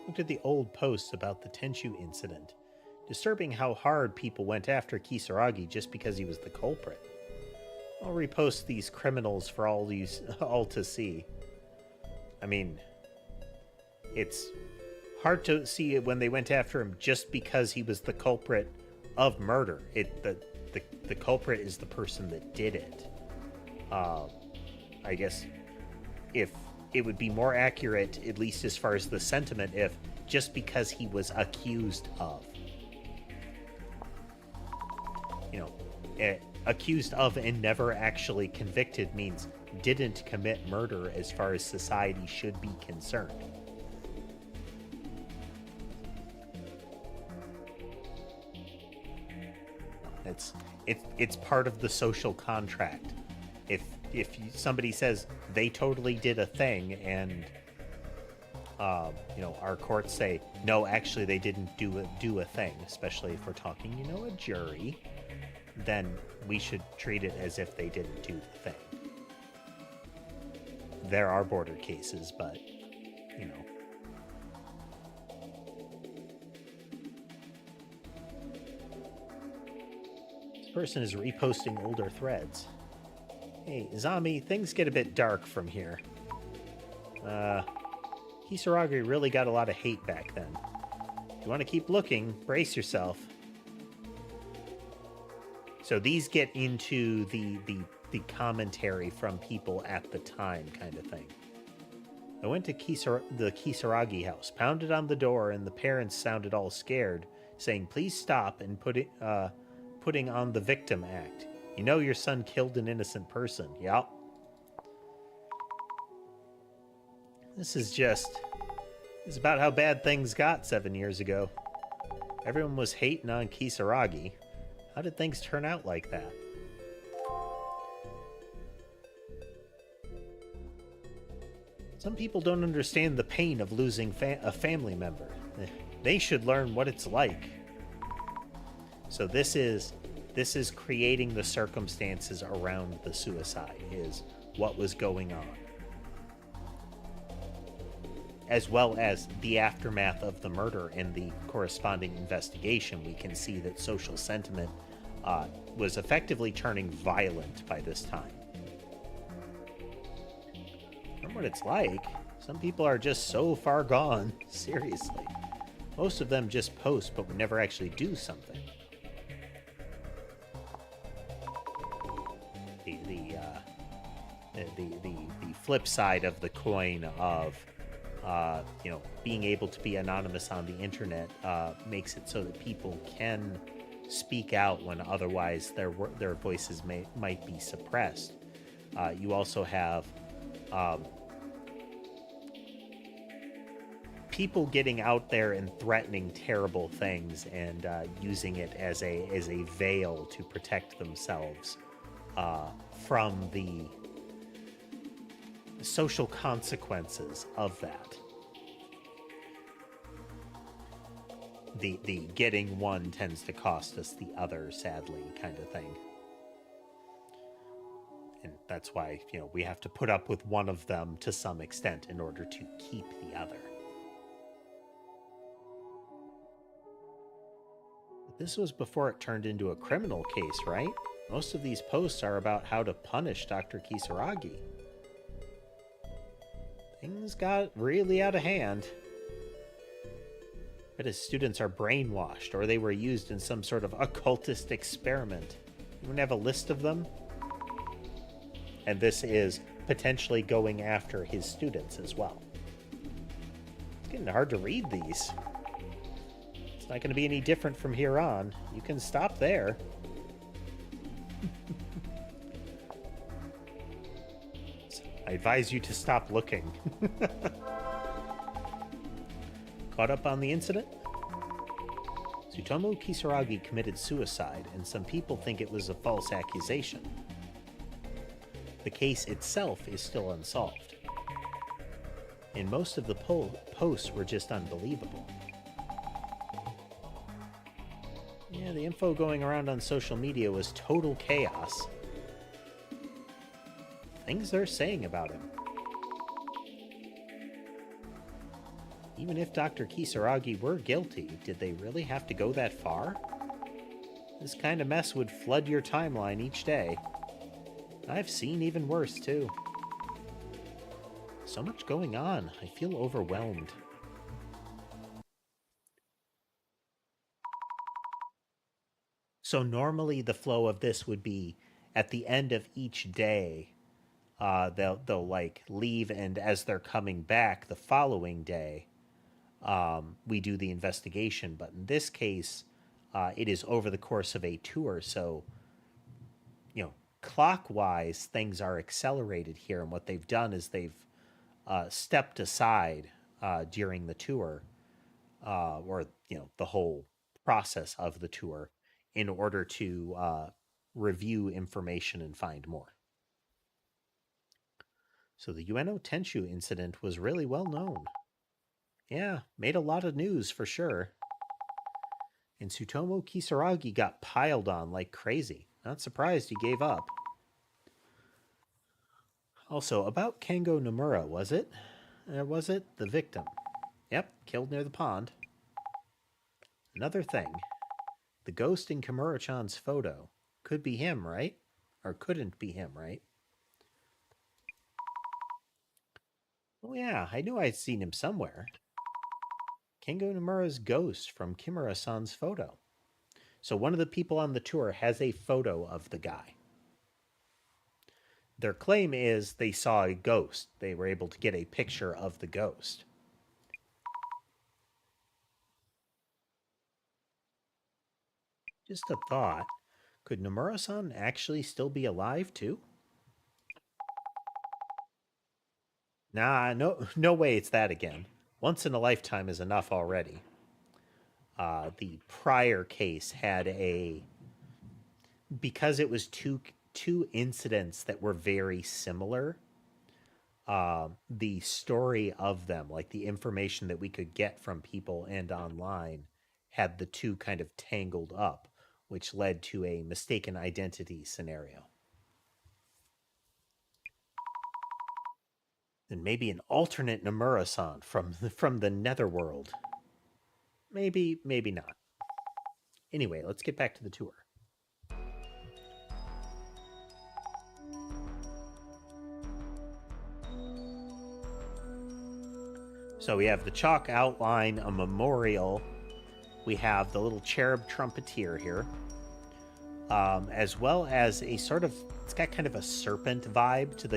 Look at the old posts about the Tenchu incident. Disturbing how hard people went after Kisaragi just because he was the culprit. I'll repost these criminals for all to see. I mean, it's hard to see it when they went after him just because he was the culprit of murder. The culprit is the person that did it. I guess if it would be more accurate, at least as far as the sentiment, if just because he was accused of. You know, accused of and never actually convicted means didn't commit murder as far as society should be concerned. It's part of the social contract. If somebody says they totally did a thing and you know, our courts say no, actually they didn't do a thing, especially if we're talking, you know, a jury, then we should treat it as if they didn't do the thing. There are border cases, but you know. This person is reposting older threads. Hey, Zami, things get a bit dark from here. Kisaragi really got a lot of hate back then. If you want to keep looking, brace yourself. So these get into the commentary from people at the time kind of thing. I went to the Kisaragi house, pounded on the door, and the parents sounded all scared, saying, "Please stop," and putting on the victim act. You know your son killed an innocent person. Yup. It's about how bad things got 7 years ago. Everyone was hating on Kisaragi. How did things turn out like that? Some people don't understand the pain of losing a family member. They should learn what it's like. So this is creating the circumstances around the suicide, is what was going on, as well as the aftermath of the murder and the corresponding investigation. We can see that social sentiment was effectively turning violent by this time. Remember what it's like? Some people are just so far gone. Seriously. Most of them just post, but would never actually do something. The flip side of the coin of being able to be anonymous on the internet makes it so that people can speak out when otherwise their voices might be suppressed. You also have people getting out there and threatening terrible things and using it as a veil to protect themselves from the social consequences of that. The getting one tends to cost us the other, sadly, kind of thing. And that's why, we have to put up with one of them to some extent in order to keep the other. But this was before it turned into a criminal case, right? Most of these posts are about how to punish Dr. Kisaragi. Things got really out of hand. But his students are brainwashed, or they were used in some sort of occultist experiment. You have a list of them? And this is potentially going after his students as well. It's getting hard to read these. It's not going to be any different from here on. You can stop there. I advise you to stop looking. Caught up on the incident? Tsutomu Kisaragi committed suicide, and some people think it was a false accusation. The case itself is still unsolved. And most of the posts were just unbelievable. Yeah, the info going around on social media was total chaos. Things they're saying about him. Even if Dr. Kisaragi were guilty, did they really have to go that far? This kind of mess would flood your timeline each day. I've seen even worse, too. So much going on. I feel overwhelmed. So normally the flow of this would be at the end of each day, they'll like leave, and as they're coming back the following day, we do the investigation. But in this case, it is over the course of a tour. So, clockwise, things are accelerated here. And what they've done is they've stepped aside during the tour, or, the whole process of the tour, in order to review information and find more. So the Ueno Tenshu incident was really well known. Yeah, made a lot of news for sure. And Tsutomu Kisaragi got piled on like crazy. Not surprised he gave up. Also, about Kengo Nomura, was it? Was it the victim? Yep, killed near the pond. Another thing. The ghost in Kimura-chan's photo. Could be him, right? Or couldn't be him, right? Oh yeah, I knew I'd seen him somewhere. Kengo Nomura's ghost from Kimura-san's photo. So one of the people on the tour has a photo of the guy. Their claim is they saw a ghost. They were able to get a picture of the ghost. Just a thought. Could Nomura-san actually still be alive too? Nah, no way it's that again. Once in a lifetime is enough already. The prior case had because it was two incidents that were very similar, the story of them, like the information that we could get from people and online, had the two kind of tangled up, which led to a mistaken identity scenario. And maybe an alternate Nomura-san from the Netherworld. Maybe, maybe not. Anyway, let's get back to the tour. So we have the chalk outline, a memorial. We have the little cherub trumpeter here, as well as a sort of, it's got kind of a serpent vibe to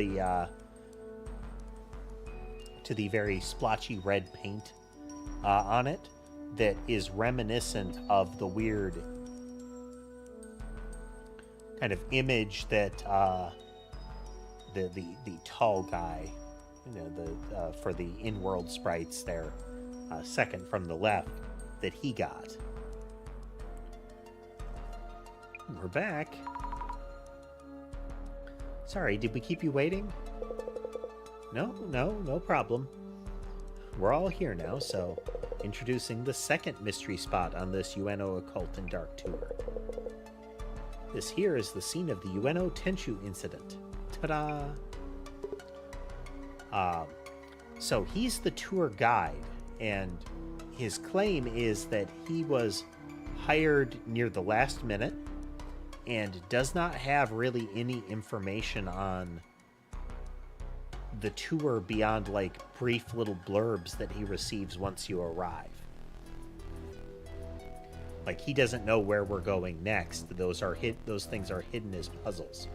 the very splotchy red paint on it that is reminiscent of the weird kind of image that the tall guy, you know, for the in-world sprites there, second from the left, that he got. We're back. Sorry, did we keep you waiting? No problem. We're all here now, so introducing the second mystery spot on this UNO Occult and Dark tour. This here is the scene of the UNO Tenchu incident. Ta-da! So he's the tour guide, and his claim is that he was hired near the last minute and does not have really any information on the tour beyond like brief little blurbs that he receives once you arrive. Like, he doesn't know where we're going next. Those things are hidden as puzzles.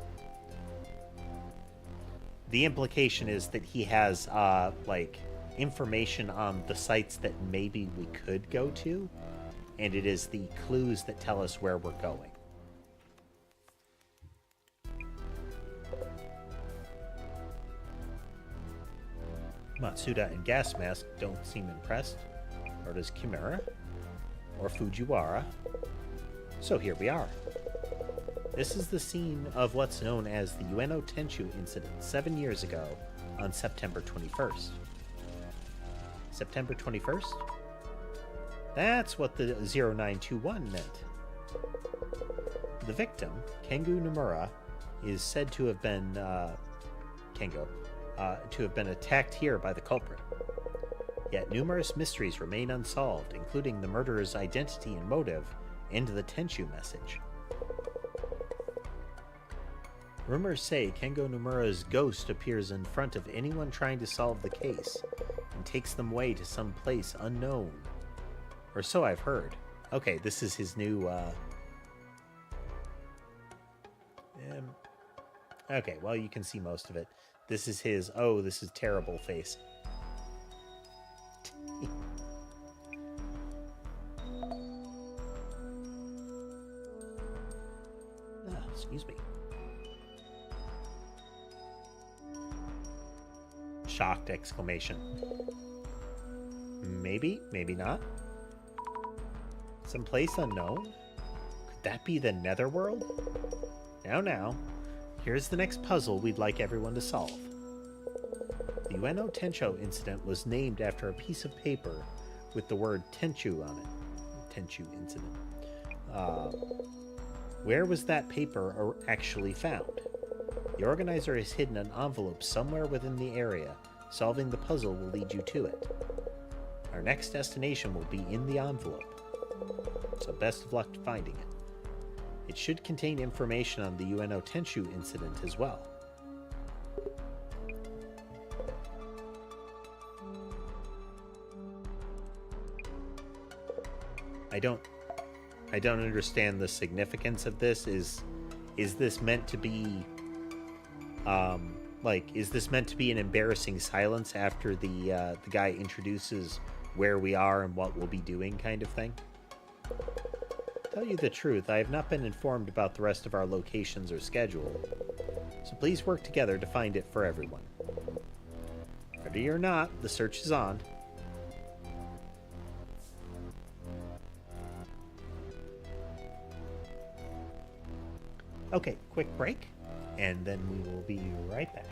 The implication is that he has like information on the sites that maybe we could go to, and it is the clues that tell us where we're going. Matsuda and Gas Mask don't seem impressed, nor does Kimura or Fujiwara. So here we are. This is the scene of what's known as the Ueno Tenchu incident 7 years ago on September 21st. September 21st? That's what the 0921 meant. The victim, Kengu Nomura, is said to have been to have been attacked here by the culprit. Yet numerous mysteries remain unsolved, including the murderer's identity and motive, and the Tenchu message. Rumors say Kengo Nomura's ghost appears in front of anyone trying to solve the case, and takes them away to some place unknown. Or so I've heard. Okay, this is his new, okay, well, you can see most of it. This is his, oh, this is terrible face. Excuse me. Shocked exclamation. Maybe, maybe not. Someplace unknown? Could that be the Netherworld? Now. Here's the next puzzle we'd like everyone to solve. The Ueno Tencho incident was named after a piece of paper with the word Tenchu on it. Tenchu incident. Where was that paper actually found? The organizer has hidden an envelope somewhere within the area. Solving the puzzle will lead you to it. Our next destination will be in the envelope, so best of luck finding it. It should contain information on the Ueno Tenchu incident as well. I don't understand the significance of this. Is this meant to be is this meant to be an embarrassing silence after the guy introduces where we are and what we'll be doing kind of thing? Tell you the truth, I have not been informed about the rest of our locations or schedule, so please work together to find it for everyone. Ready or not, the search is on. Okay, quick break, and then we will be right back.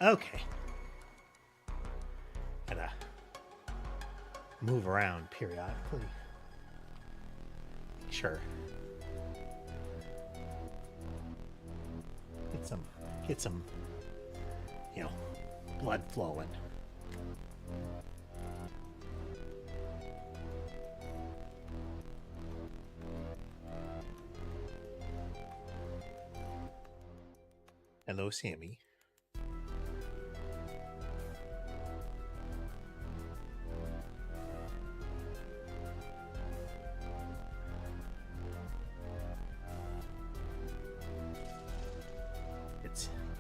Okay. Gotta move around periodically. Sure. Get some, blood flowing. Hello, Sammy.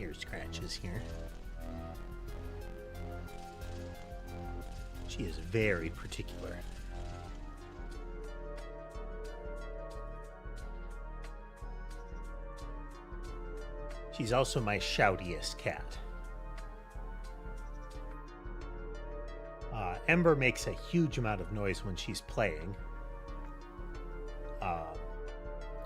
ear scratches here. She is very particular. She's also my shoutiest cat. Ember makes a huge amount of noise when she's playing.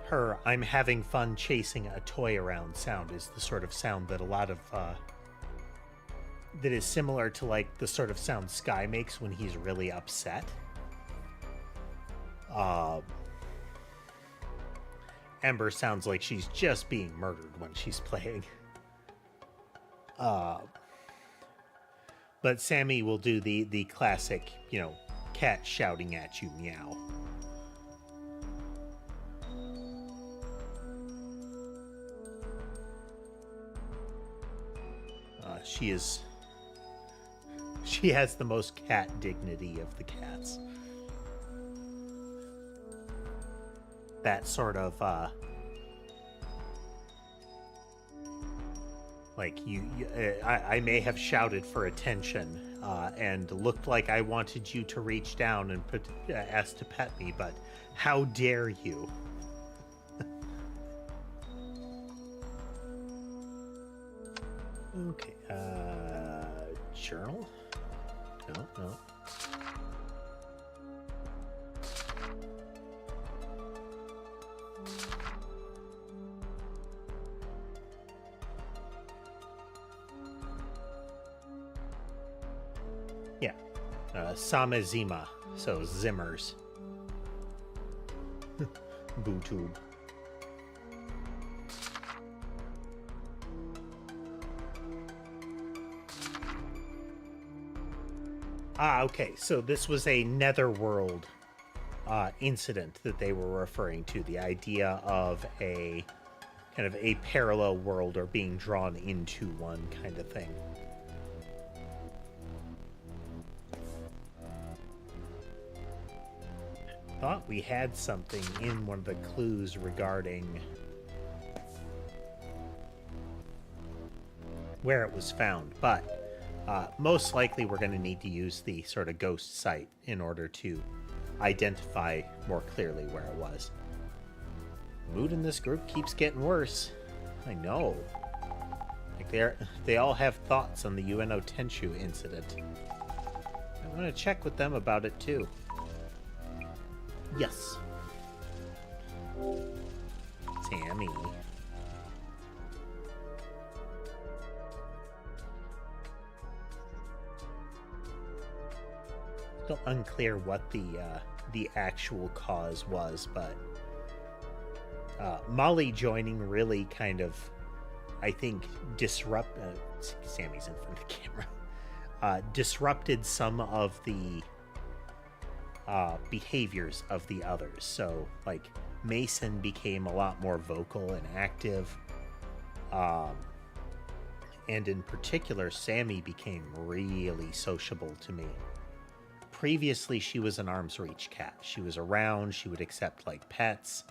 Her "I'm having fun chasing a toy around" sound is the sort of sound that a lot of that is similar to like the sort of sound Sky makes when he's really upset. Ember sounds like she's just being murdered when she's playing. But Sammy will do the classic, you know, cat shouting at you meow. She has the most cat dignity of the cats. That sort of like I may have shouted for attention and looked like I wanted you to reach down and ask to pet me, but how dare you? Okay, journal? No. Yeah, Samezima, so Zimmers. Vtube. Okay, so this was a netherworld incident that they were referring to. The idea of a kind of a parallel world or being drawn into one kind of thing. Thought we had something in one of the clues regarding where it was found, but most likely we're going to need to use the sort of ghost site in order to identify more clearly where it was. Mood in this group keeps getting worse. I know. Like they all have thoughts on the UNO Tenshu incident. I want to check with them about it too. Yes. Sammy. Still unclear what the actual cause was, but Molly joining really kind of, I think, Sammy's in front of the camera. Disrupted some of the behaviors of the others. So, like, Mason became a lot more vocal and active. And in particular, Sammy became really sociable to me. Previously, she was an arm's reach cat. She was around, she would accept, like, pets.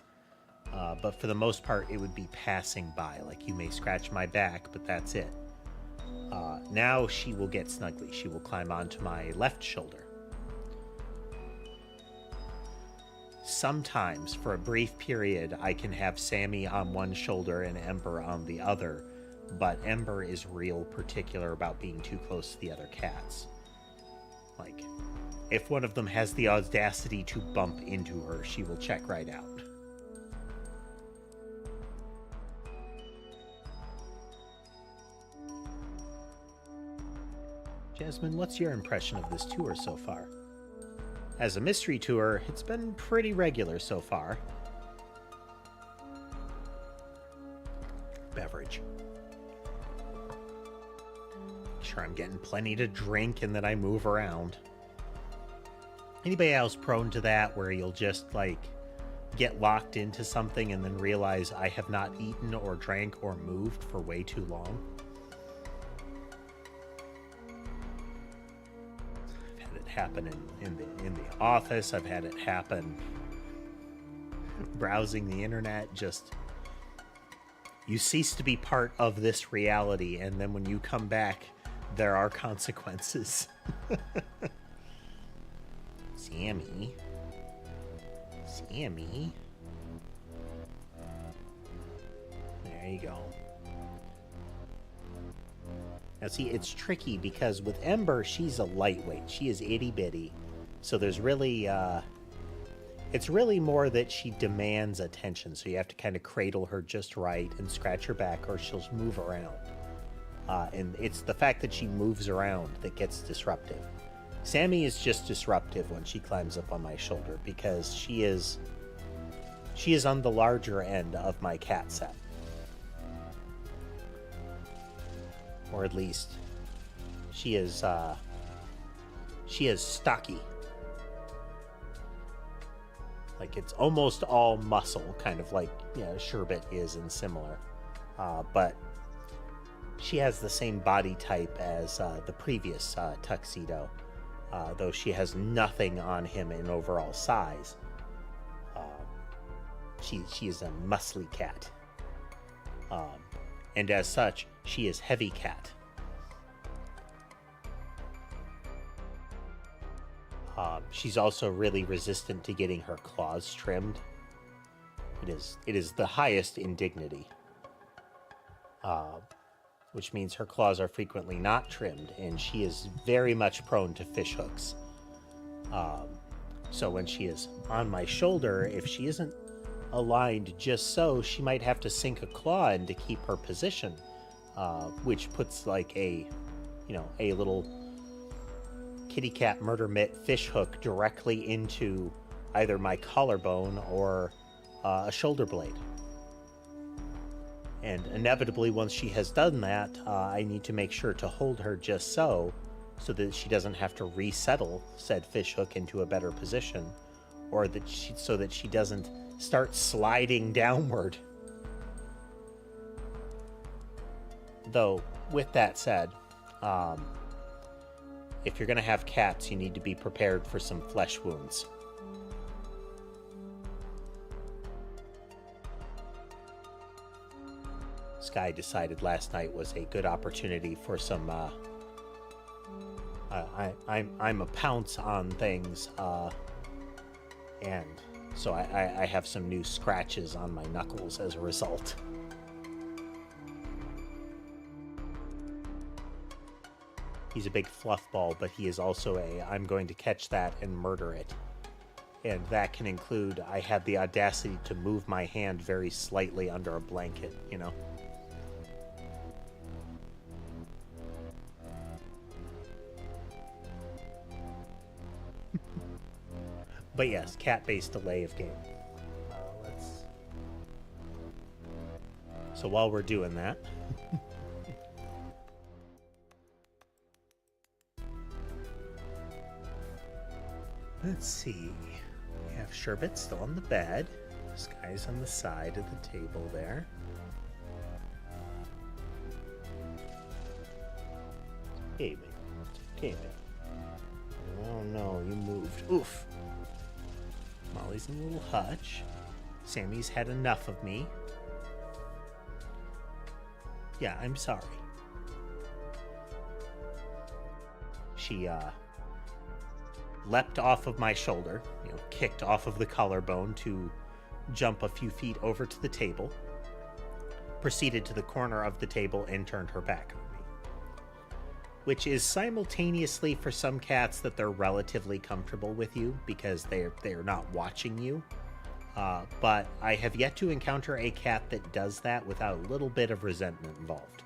But for the most part, it would be passing by. Like, you may scratch my back, but that's it. Now she will get snuggly. She will climb onto my left shoulder. Sometimes, for a brief period, I can have Sammy on one shoulder and Ember on the other, but Ember is real particular about being too close to the other cats. Like, if one of them has the audacity to bump into her, she will check right out. Jasmine, what's your impression of this tour so far? As a mystery tour, it's been pretty regular so far. Beverage. Sure, I'm getting plenty to drink and that I move around. Anybody else prone to that, where you'll just, like, get locked into something and then realize I have not eaten or drank or moved for way too long? Happen in the office. I've had it happen browsing the internet, just You cease to be part of this reality, and then when you come back, there are consequences. Sammy. Sammy. There you go. Now see, it's tricky because with Ember, she's a lightweight. She is itty-bitty. So there's really, it's really more that she demands attention. So you have to kind of cradle her just right and scratch her back or she'll move around. And it's the fact that she moves around that gets disruptive. Sammy is just disruptive when she climbs up on my shoulder because she is on the larger end of my cat set. Or at least she is stocky. Like it's almost all muscle, kind of like Sherbet is and similar. But she has the same body type as the previous Tuxedo, though she has nothing on him in overall size. She is a muscly cat. And as such, she is heavy cat. She's also really resistant to getting her claws trimmed. It is the highest in dignity. Which means her claws are frequently not trimmed, and she is very much prone to fish hooks. So when she is on my shoulder, if she isn't aligned just so, she might have to sink a claw in to keep her position, which puts like a little kitty cat murder mitt fish hook directly into either my collarbone or a shoulder blade. And inevitably, once she has done that, I need to make sure to hold her just so that she doesn't have to resettle said fish hook into a better position, or so that she doesn't start sliding downward. Though, with that said, if you're going to have cats, you need to be prepared for some flesh wounds. Sky decided last night was a good opportunity for some, I'm a pounce on things, and so I have some new scratches on my knuckles as a result. He's a big fluff ball, but he is also I'm going to catch that and murder it. And that can include, I had the audacity to move my hand very slightly under a blanket, But yes, cat-based delay of game. So while we're doing that... Let's see. We have Sherbet still on the bed. Sky's on the side of the table there. Hey, man. Okay, man. Oh no, you moved. Oof. Molly's in a little hutch. Sammy's had enough of me. Yeah, I'm sorry. She, leapt off of my shoulder, kicked off of the collarbone to jump a few feet over to the table, proceeded to the corner of the table and turned her back on me. Which is simultaneously for some cats that they're relatively comfortable with you because they're not watching you. But I have yet to encounter a cat that does that without a little bit of resentment involved.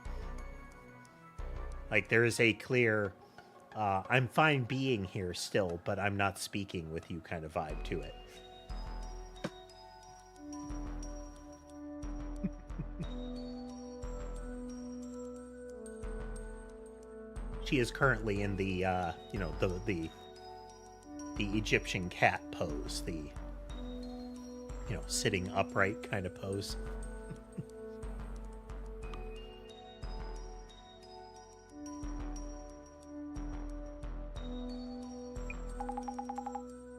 Like there is a clear... I'm fine being here still, but I'm not speaking with you kind of vibe to it. She is currently in the, the Egyptian cat pose, the, sitting upright kind of pose.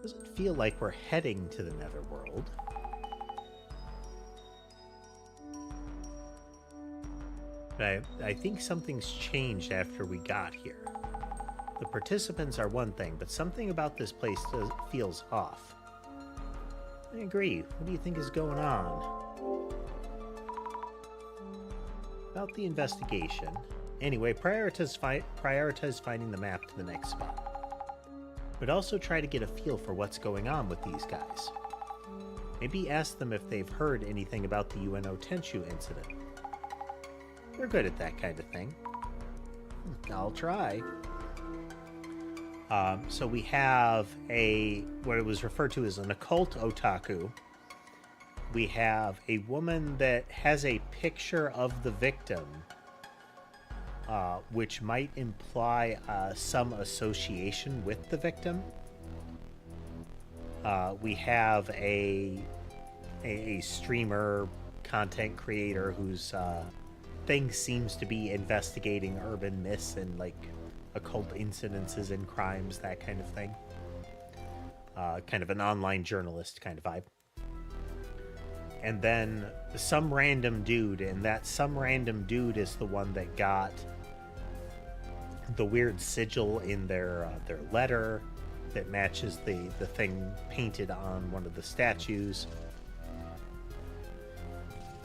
Doesn't feel like we're heading to the netherworld. But I think something's changed after we got here. The participants are one thing, but something about this place feels off. I agree. What do you think is going on? About the investigation. Anyway, prioritize finding the map to the next spot. But also try to get a feel for what's going on with these guys. Maybe ask them if they've heard anything about the UNO Tenshu incident. They're good at that kind of thing. I'll try. So we have what it was referred to as an occult otaku. We have a woman that has a picture of the victim, which might imply some association with the victim. We have a streamer, content creator whose thing seems to be investigating urban myths and like occult incidences and crimes, that kind of thing. Kind of an online journalist kind of vibe. And then some random dude, and that some random dude is the one that got the weird sigil in their letter that matches the thing painted on one of the statues.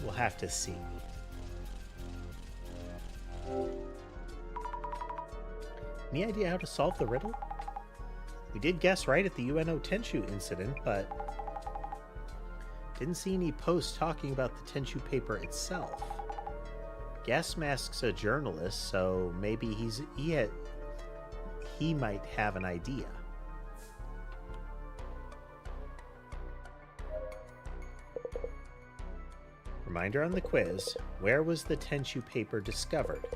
We'll have to see. Any idea how to solve the riddle? We did guess right at the UNO Tenshu incident, but didn't see any posts talking about the Tenshu paper itself. Gas Mask's a journalist, so maybe he might have an idea. Reminder on the quiz, where was the Tenshu paper discovered?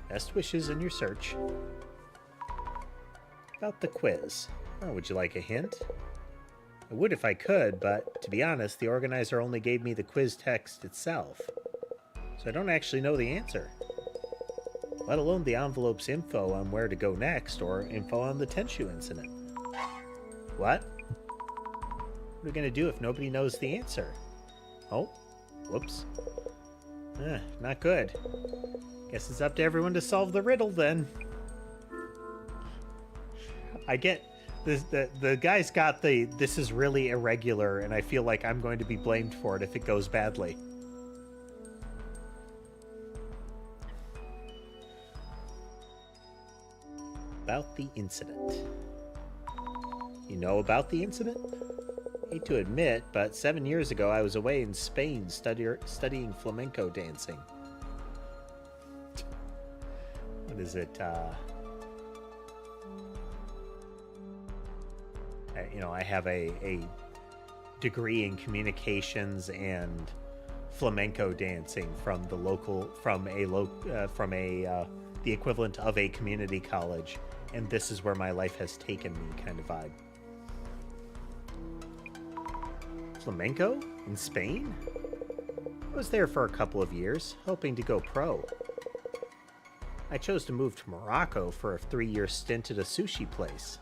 Best wishes in your search. About the quiz. Oh, would you like a hint? I would if I could, but to be honest, the organizer only gave me the quiz text itself. So I don't actually know the answer. Let alone the envelope's info on where to go next, or info on the Tenshu incident. What? What are we going to do if nobody knows the answer? Oh, whoops. Not good. Guess it's up to everyone to solve the riddle then. I get the guy's got this is really irregular, and I feel like I'm going to be blamed for it if it goes badly. About the incident. You know about the incident? Hate to admit, but 7 years ago I was away in Spain studying flamenco dancing. What is it? I have a degree in communications and flamenco dancing from the equivalent of a community college, and this is where my life has taken me kind of vibe. Flamenco in Spain? I was there for a couple of years, hoping to go pro. I chose to move to Morocco for a 3-year stint at a sushi place.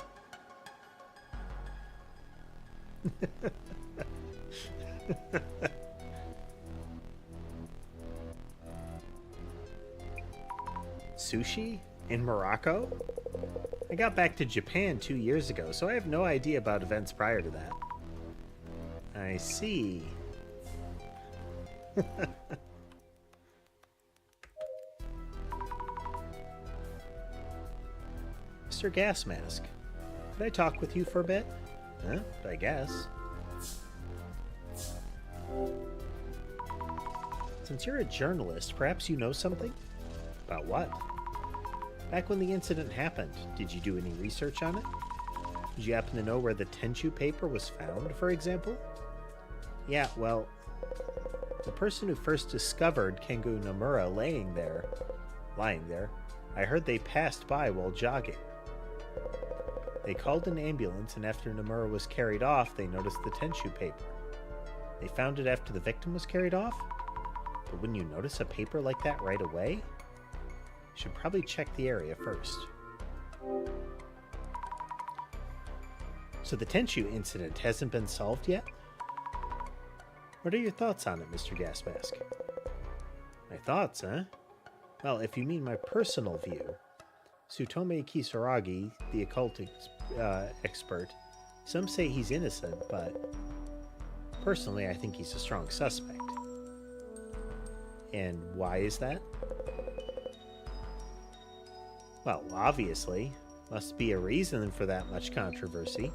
Sushi in Morocco? I got back to Japan 2 years ago, so I have no idea about events prior to that. I see. Mr. Gas Mask, could I talk with you for a bit? I guess. Since you're a journalist, perhaps you know something? About what? Back when the incident happened, did you do any research on it? Did you happen to know where the Tenshu paper was found, for example? Yeah, well, the person who first discovered Kengu Nomura lying there, I heard they passed by while jogging. They called an ambulance, and after Nomura was carried off, they noticed the Tenshu paper. They found it after the victim was carried off? But wouldn't you notice a paper like that right away? You should probably check the area first. So the Tenshu incident hasn't been solved yet? What are your thoughts on it, Mr. Gasmask? My thoughts, huh? Well, if you mean my personal view, Tsutomu Kisaragi, the occult expert, some say he's innocent, but personally I think he's a strong suspect. And why is that? Well, obviously, must be a reason for that much controversy.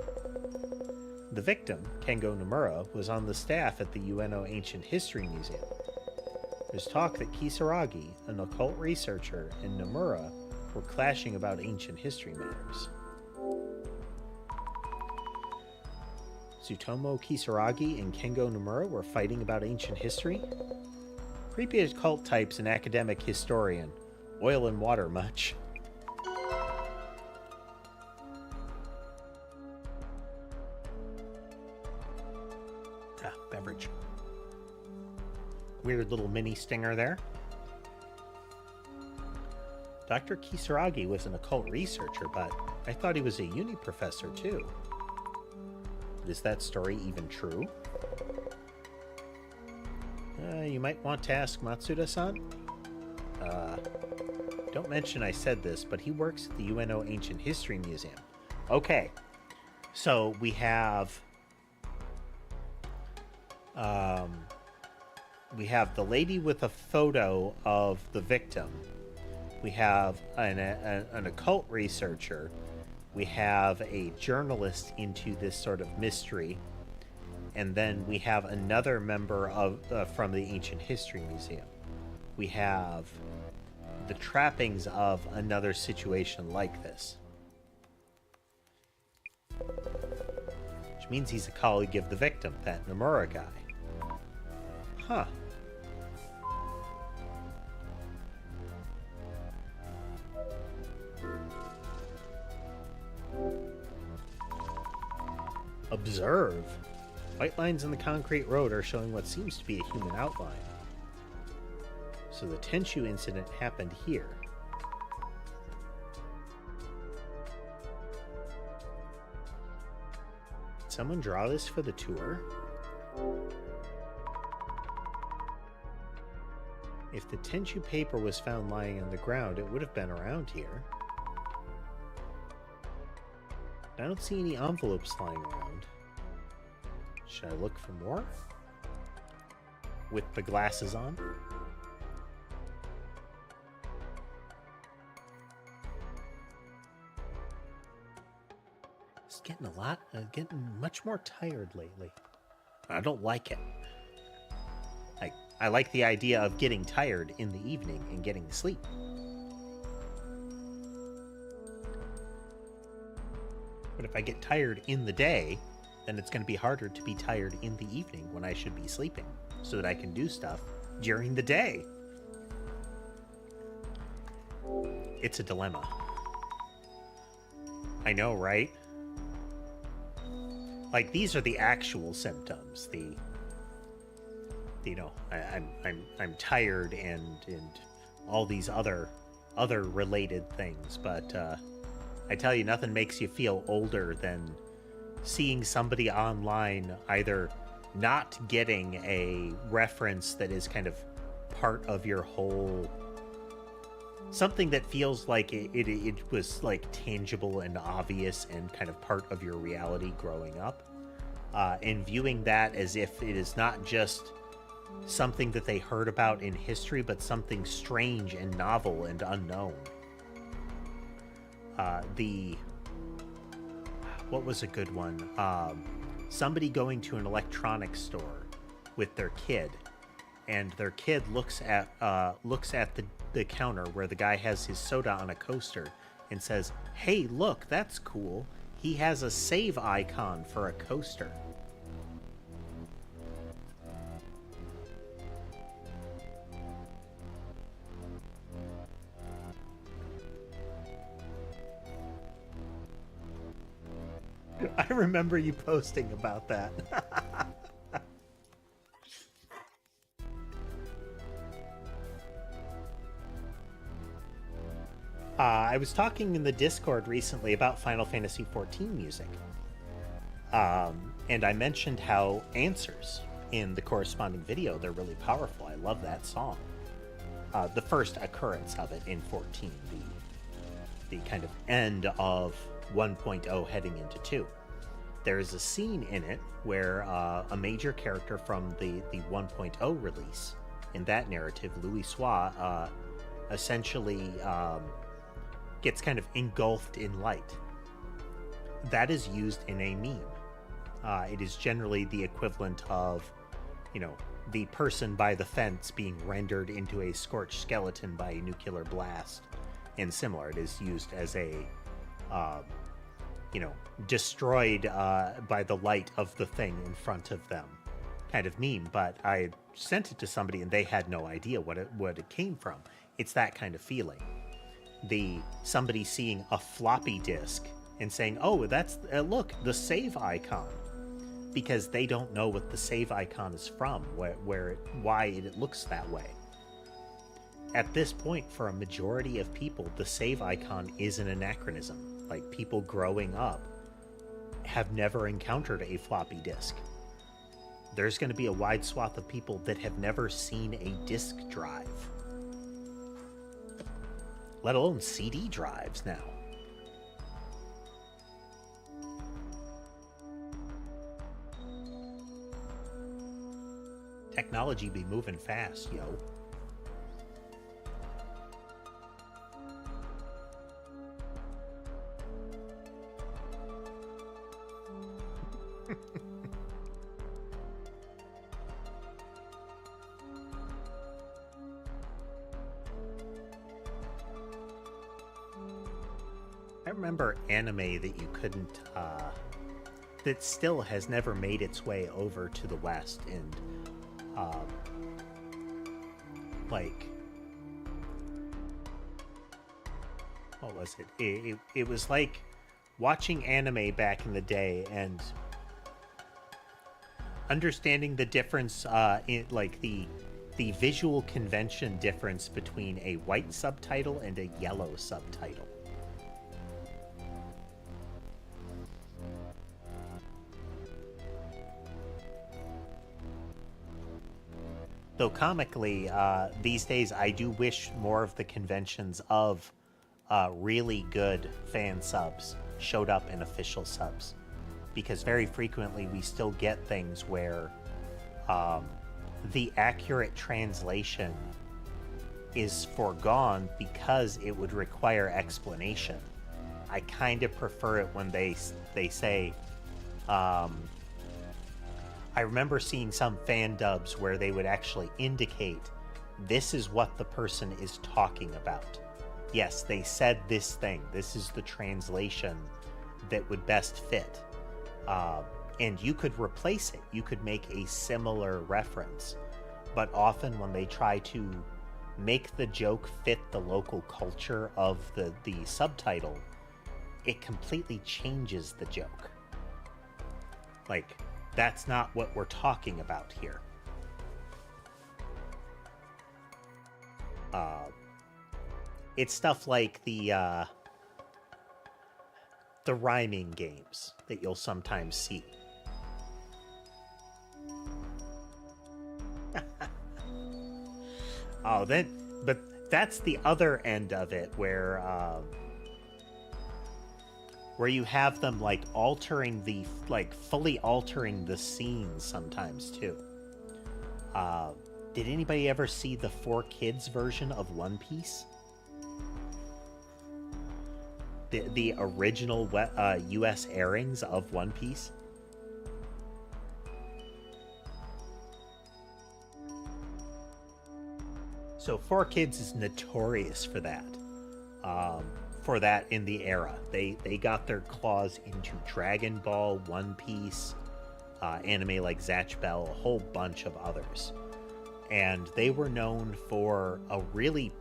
The victim, Kengo Nomura, was on the staff at the Ueno Ancient History Museum. There's talk that Kisaragi, an occult researcher, and Nomura were clashing about ancient history matters. Tsutomu Kisaragi and Kengo Nomura were fighting about ancient history? Creepy occult types and academic historian. Oil and water much. Beverage. Weird little mini stinger there. Dr. Kisaragi was an occult researcher, but I thought he was a uni professor too. Is that story even true? You might want to ask Matsuda-san. Don't mention I said this, but he works at the Ueno Ancient History Museum. Okay, so we have the lady with a photo of the victim. We have an occult researcher. We have a journalist into this sort of mystery. And then we have another member of from the Ancient History Museum. We have the trappings of another situation like this. Which means he's a colleague of the victim, that Nomura guy. Huh. Observe. White lines in the concrete road are showing what seems to be a human outline. So the Tenshu incident happened here. Did someone draw this for the tour? If the Tenshu paper was found lying on the ground, it would have been around here. I don't see any envelopes lying around. Should I look for more? With the glasses on? It's getting getting much more tired lately. I don't like it. I like the idea of getting tired in the evening and getting to sleep. But if I get tired in the day, then it's going to be harder to be tired in the evening when I should be sleeping, so that I can do stuff during the day. It's a dilemma. I know, right? Like, these are the actual symptoms. I'm tired and all these other related things, but I tell you, nothing makes you feel older than seeing somebody online either not getting a reference that is kind of part of your whole, something that feels like it was like tangible and obvious and kind of part of your reality growing up, and viewing that as if it is not just something that they heard about in history, but something strange and novel and unknown. What was a good one? Somebody going to an electronics store with their kid, and their kid looks at the counter where the guy has his soda on a coaster and says, "Hey, look, that's cool. He has a save icon for a coaster." I remember you posting about that. I was talking in the Discord recently about Final Fantasy XIV music. And I mentioned how answers in the corresponding video, they're really powerful. I love that song. the first occurrence of it in 14, the kind of end of 1.0 heading into 2. There's a scene in it where a major character from the 1.0 release, in that narrative, Louis Soir, essentially gets kind of engulfed in light. That is used in a meme. It is generally the equivalent of, the person by the fence being rendered into a scorched skeleton by a nuclear blast, and similar. It is used as a, destroyed by the light of the thing in front of them kind of meme. But I sent it to somebody and they had no idea what it came from. It's that kind of feeling. Somebody seeing a floppy disk and saying, oh, that's, look, the save icon. Because they don't know what the save icon is from, why it looks that way. At this point, for a majority of people, the save icon is an anachronism. Like, people growing up have never encountered a floppy disk. There's going to be a wide swath of people that have never seen a disk drive. Let alone CD drives now. Technology be moving fast, yo. I remember anime that you couldn't, that still has never made its way over to the West, and what was it? It was like watching anime back in the day and understanding the difference, in like the visual convention difference between a white subtitle and a yellow subtitle. Though comically, these days I do wish more of the conventions of really good fan subs showed up in official subs. Because very frequently we still get things where the accurate translation is foregone because it would require explanation. I kind of prefer it when they say... I remember seeing some fan dubs where they would actually indicate this is what the person is talking about. Yes, they said this thing. This is the translation that would best fit. And you could replace it. You could make a similar reference. But often when they try to make the joke fit the local culture of the subtitle, it completely changes the joke. Like... that's not what we're talking about here. It's stuff like the rhyming games that you'll sometimes see. But that's the other end of it, where you have them like altering fully altering the scenes sometimes too. Did anybody ever see the 4Kids version of One Piece? The original US airings of One Piece? So 4Kids is notorious for that. For that in the era. They got their claws into Dragon Ball, One Piece, anime like Zatch Bell, a whole bunch of others. And they were known for a really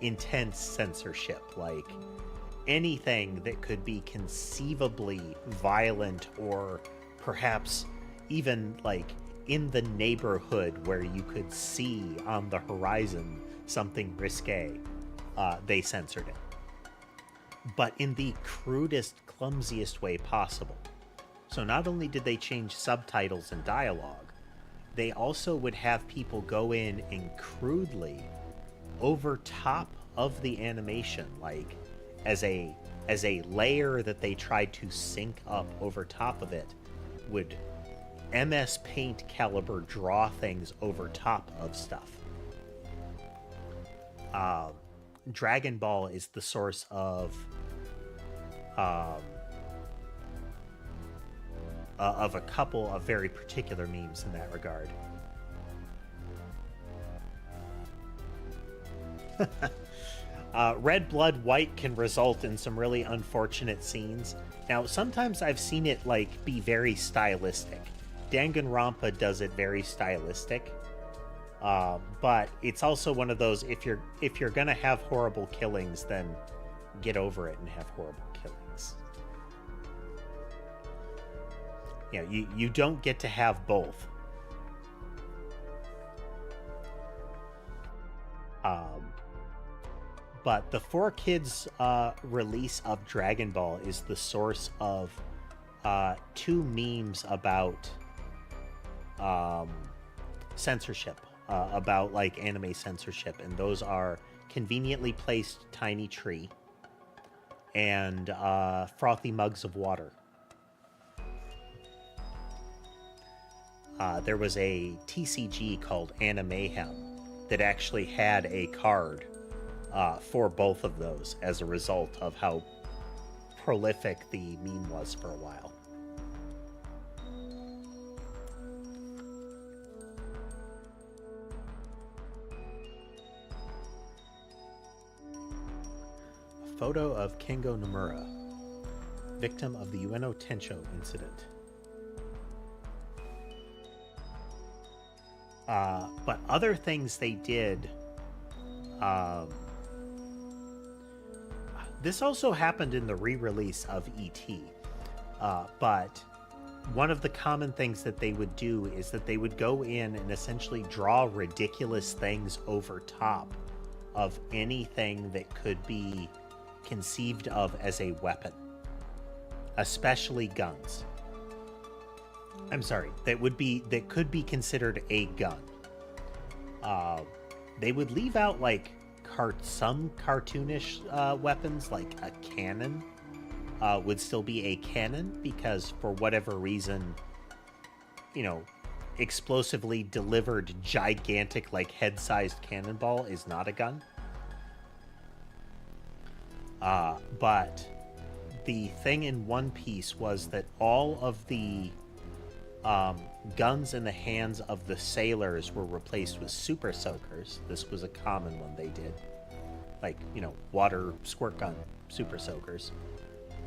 intense censorship. Like anything that could be conceivably violent or perhaps even like in the neighborhood where you could see on the horizon something risque, they censored it. But in the crudest, clumsiest way possible. So not only did they change subtitles and dialogue, they also would have people go in and crudely, over top of the animation, like as a layer that they tried to sync up over top of it, would MS Paint caliber draw things over top of stuff. Dragon Ball is the source of a couple of very particular memes in that regard. Red blood white can result in some really unfortunate scenes. Now, sometimes I've seen it like be very stylistic. Danganronpa does it very stylistic, but it's also one of those, if you're gonna have horrible killings, then get over it and have horrible killings. You know, you don't get to have both. But the 4Kids release of Dragon Ball is the source of 2 memes about censorship, about like anime censorship, and those are Conveniently Placed Tiny Tree and Frothy Mugs of Water. There was a TCG called Animayhem that actually had a card for both of those as a result of how prolific the meme was for a while. A photo of Kengo Nomura, victim of the Ueno Tensho incident. But other things they did, this also happened in the re-release of E.T., but one of the common things that they would do is that they would go in and essentially draw ridiculous things over top of anything that could be conceived of as a weapon, especially guns. I'm sorry, that could be considered a gun. They would leave out like some cartoonish weapons, like a cannon would still be a cannon, because for whatever reason, you know, explosively delivered gigantic, like head-sized cannonball is not a gun. But the thing in One Piece was that all of the guns in the hands of the sailors were replaced with super soakers. This was a common one they did, like, you know, water squirt gun super soakers.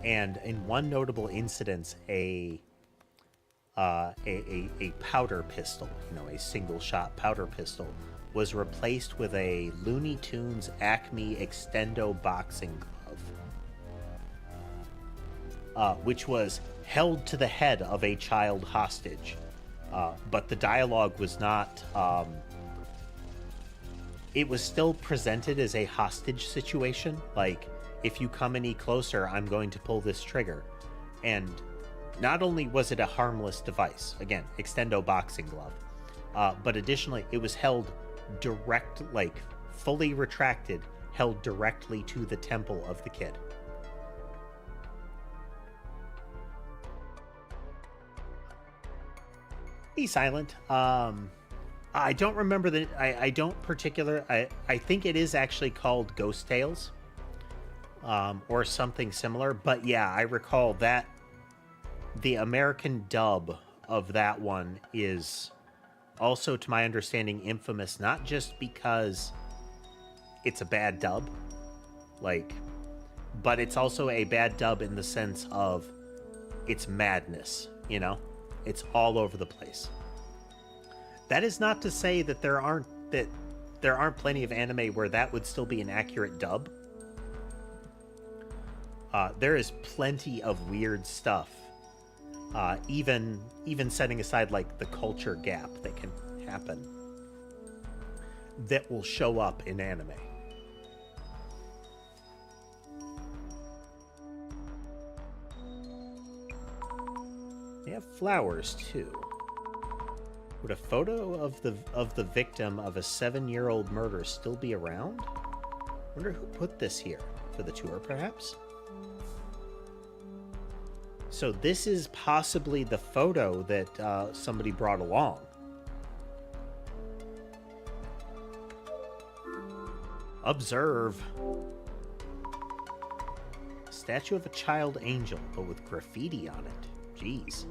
And in one notable incident, a powder pistol, you know, a single shot powder pistol, was replaced with a Looney Tunes Acme Extendo boxing glove, which was held to the head of a child hostage. But the dialogue was not, it was still presented as a hostage situation, like, if you come any closer, I'm going to pull this trigger. And not only was it a harmless device, again, Extendo boxing glove, but additionally, it was held direct, like, fully retracted, held directly to the temple of the kid. Be silent. I don't remember the. I don't particular. I think it is actually called Ghost Tales, or something similar. But yeah, I recall that the American dub of that one is also, to my understanding, infamous, not just because it's a bad dub, like, but it's also a bad dub in the sense of it's madness, you know? It's all over the place. That is not to say that there aren't plenty of anime where that would still be an accurate dub. There is plenty of weird stuff, even setting aside like the culture gap that can happen, that will show up in anime. They have flowers too. Would a photo of the victim of a 7-year-old murder still be around? Wonder who put this here. For the tour, perhaps? So this is possibly the photo that somebody brought along. Observe. Statue of a child angel, but with graffiti on it. Jeez.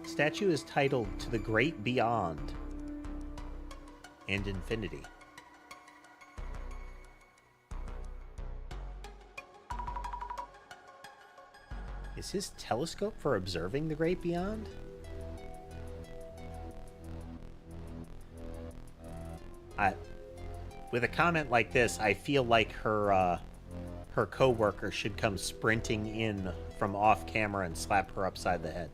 Statue is titled To the Great Beyond and Infinity. Is his telescope for observing the great beyond? With a comment like this, I feel like her co-worker should come sprinting in from off camera and slap her upside the head.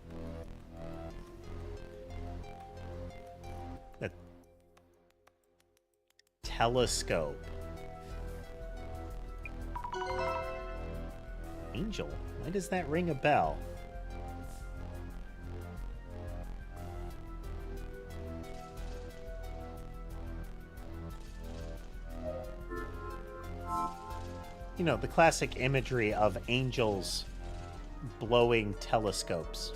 The telescope. Angel? Why does that ring a bell? You know, the classic imagery of angels blowing telescopes.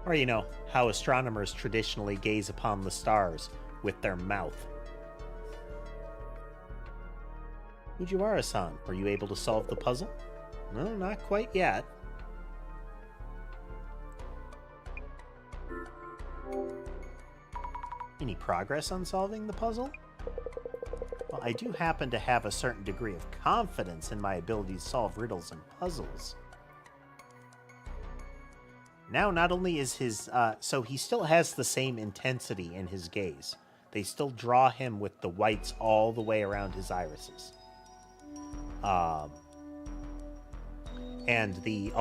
Or, you know, how astronomers traditionally gaze upon the stars with their mouth. Fujiwara-san, were you able to solve the puzzle? No, not quite yet. Any progress on solving the puzzle? Well, I do happen to have a certain degree of confidence in my ability to solve riddles and puzzles. Now, not only is his... so he still has the same intensity in his gaze. They still draw him with the whites all the way around his irises. And the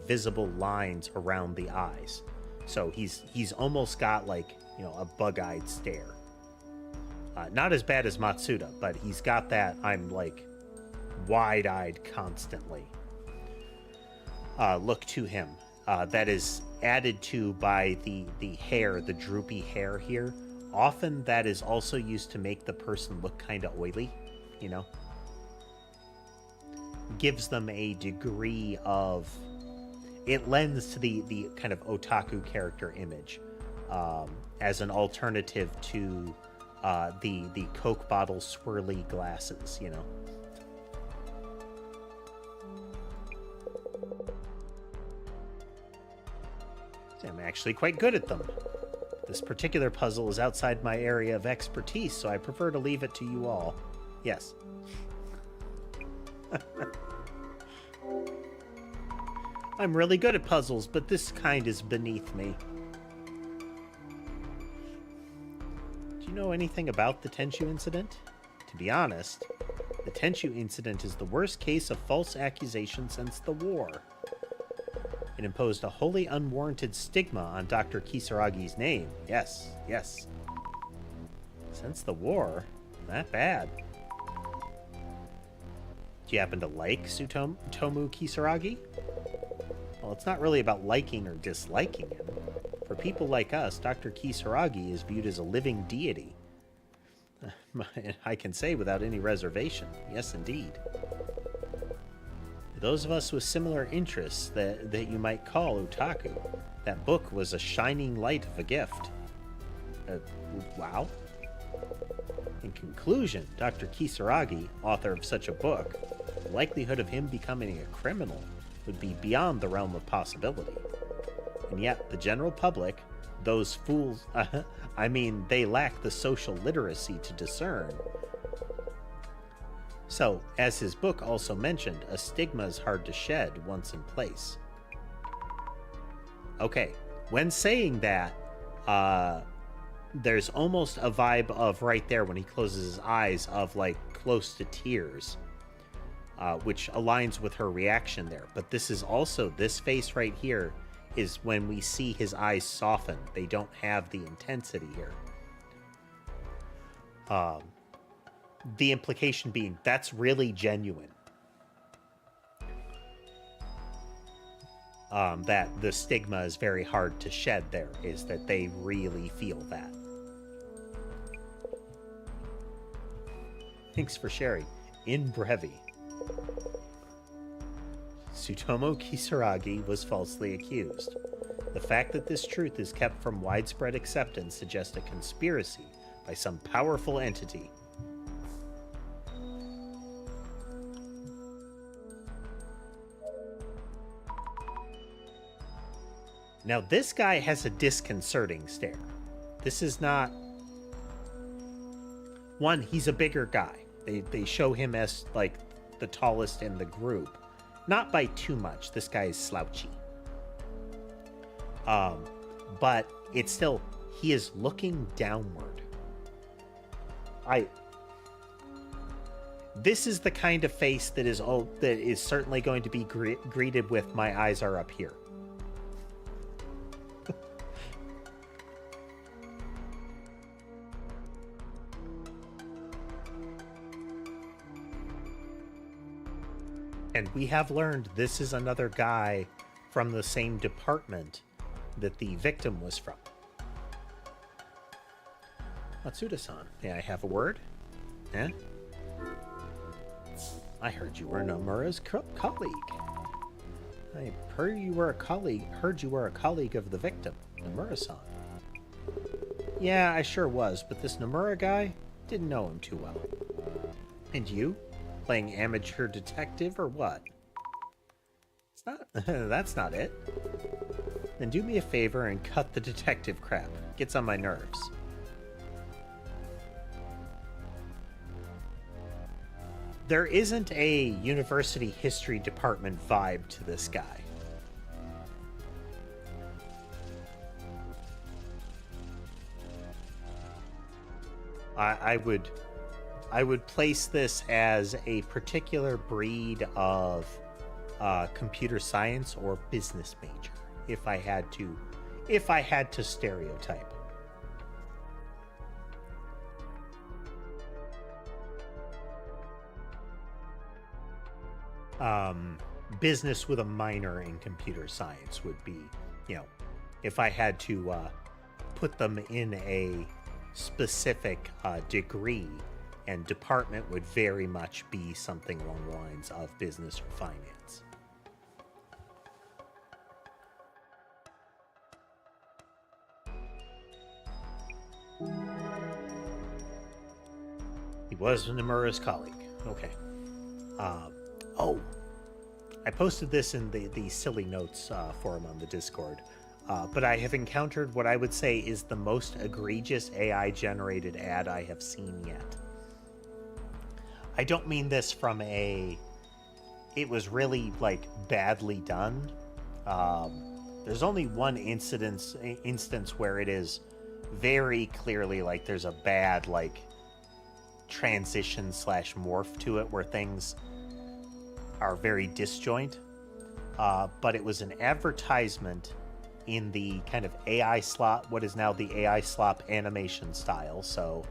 visible lines around the eyes. So he's almost got, like, you know, a bug-eyed stare. Not as bad as Matsuda, but he's got that I'm like wide-eyed constantly look to him. That is added to by the hair, the droopy hair here. Often that is also used to make the person look kind of oily, you know. Gives them a degree of... It lends to the kind of otaku character image as an alternative to the Coke bottle swirly glasses, you know. I'm actually quite good at them. This particular puzzle is outside my area of expertise, so I prefer to leave it to you all. Yes. I'm really good at puzzles, but this kind is beneath me. Do you know anything about the Tenshu incident? To be honest, the Tenshu incident is the worst case of false accusation since the war. It imposed a wholly unwarranted stigma on Dr. Kisaragi's name. Yes, yes. Since the war? That bad. Do you happen to like Tomu Kisaragi? Well, it's not really about liking or disliking him. For people like us, Dr. Kisaragi is viewed as a living deity. I can say without any reservation, yes indeed. Those of us with similar interests that you might call otaku, that book was a shining light of a gift. Wow. In conclusion, Dr. Kisaragi, author of such a book, the likelihood of him becoming a criminal would be beyond the realm of possibility. And yet, the general public, those fools, I mean, they lack the social literacy to discern. So, as his book also mentioned, a stigma is hard to shed once in place. Okay, when saying that, there's almost a vibe of right there when he closes his eyes of like close to tears, which aligns with her reaction there. But this is also, this face right here is when we see his eyes soften. They don't have the intensity here. the implication being that's really genuine. That the stigma is very hard to shed there, is that they really feel that. Thanks for sharing. In brevi. Tsutomu Kisaragi was falsely accused. The fact that this truth is kept from widespread acceptance suggests a conspiracy by some powerful entity. Now, this guy has a disconcerting stare. This is not... One, he's a bigger guy. They show him as, like, the tallest in the group. Not by too much. This guy is slouchy. But it's still... He is looking downward. This is the kind of face that is certainly going to be greeted with "my eyes are up here." And we have learned this is another guy from the same department that the victim was from. Matsuda-san, may I have a word? Eh? I heard you were Nomura's colleague. I heard you were a colleague of the victim, Nomura-san. Yeah, I sure was, but this Nomura guy didn't know him too well. And you? Playing amateur detective or what? It's not. That's not it. Then do me a favor and cut the detective crap. Gets on my nerves. There isn't a university history department vibe to this guy. I would place this as a particular breed of computer science or business major, if I had to stereotype. Business with a minor in computer science would be, if I had to put them in a specific degree, and department would very much be something along the lines of business or finance. He was Nomura's colleague. Okay. I posted this in the silly notes forum on the Discord, but I have encountered what I would say is the most egregious AI-generated ad I have seen yet. I don't mean this from it was really, badly done. There's only one instance where it is very clearly, there's a bad, transition / morph to it, where things are very disjoint. But it was an advertisement in the kind of AI slop, what is now the AI slop animation style, so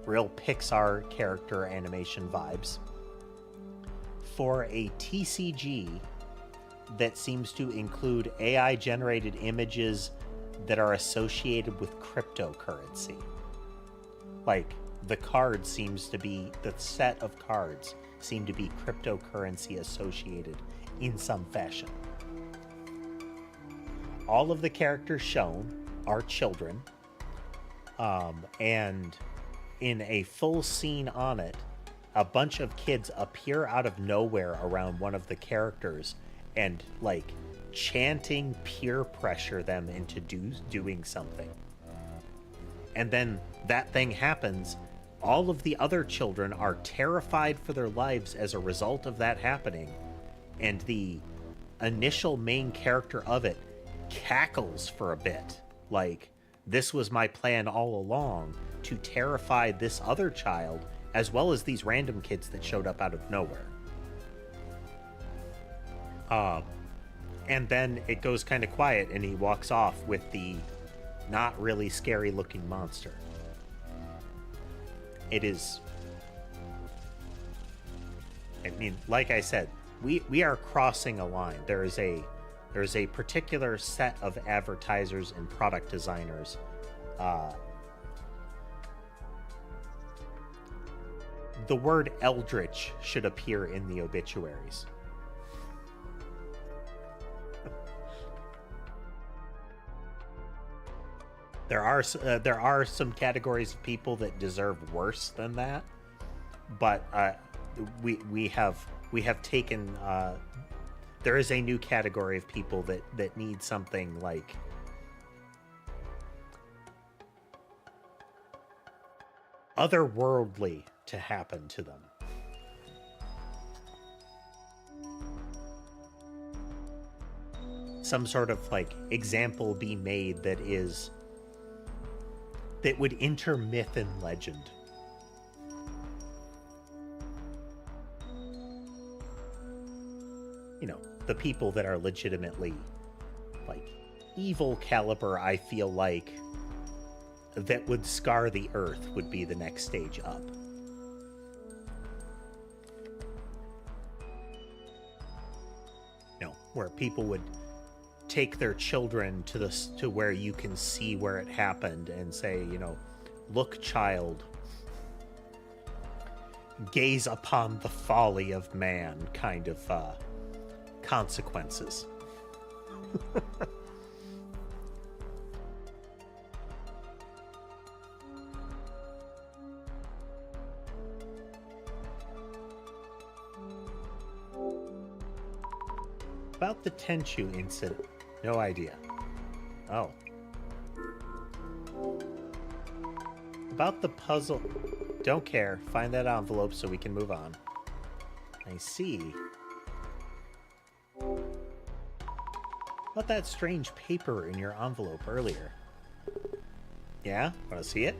real Pixar character animation vibes, for a TCG that seems to include AI-generated images that are associated with cryptocurrency. The set of cards seem to be cryptocurrency associated in some fashion. All of the characters shown are children, and in a full scene on it, a bunch of kids appear out of nowhere around one of the characters and, chanting peer pressure them into doing something. And then that thing happens. All of the other children are terrified for their lives as a result of that happening, and the initial main character of it cackles for a bit, this was my plan all along, to terrify this other child as well as these random kids that showed up out of nowhere. And then it goes kind of quiet and he walks off with the not really scary looking monster. It is I mean, like I said, we are crossing a line. There's a particular set of advertisers and product designers. The word eldritch should appear in the obituaries. There are some categories of people that deserve worse than that, but we have taken. There is a new category of people that need something like otherworldly to happen to them. Some sort of like example be made that would enter myth and legend. You know, the people that are legitimately like evil caliber, I feel like that would scar the earth would be the next stage up. You know, where people would take their children to where you can see where it happened and say, you know, look, child, gaze upon the folly of man, kind of consequences. About the Tenchu incident. No idea. Oh. About the puzzle. Don't care. Find that envelope so we can move on. I see. About that strange paper in your envelope earlier. Yeah? Want to see it?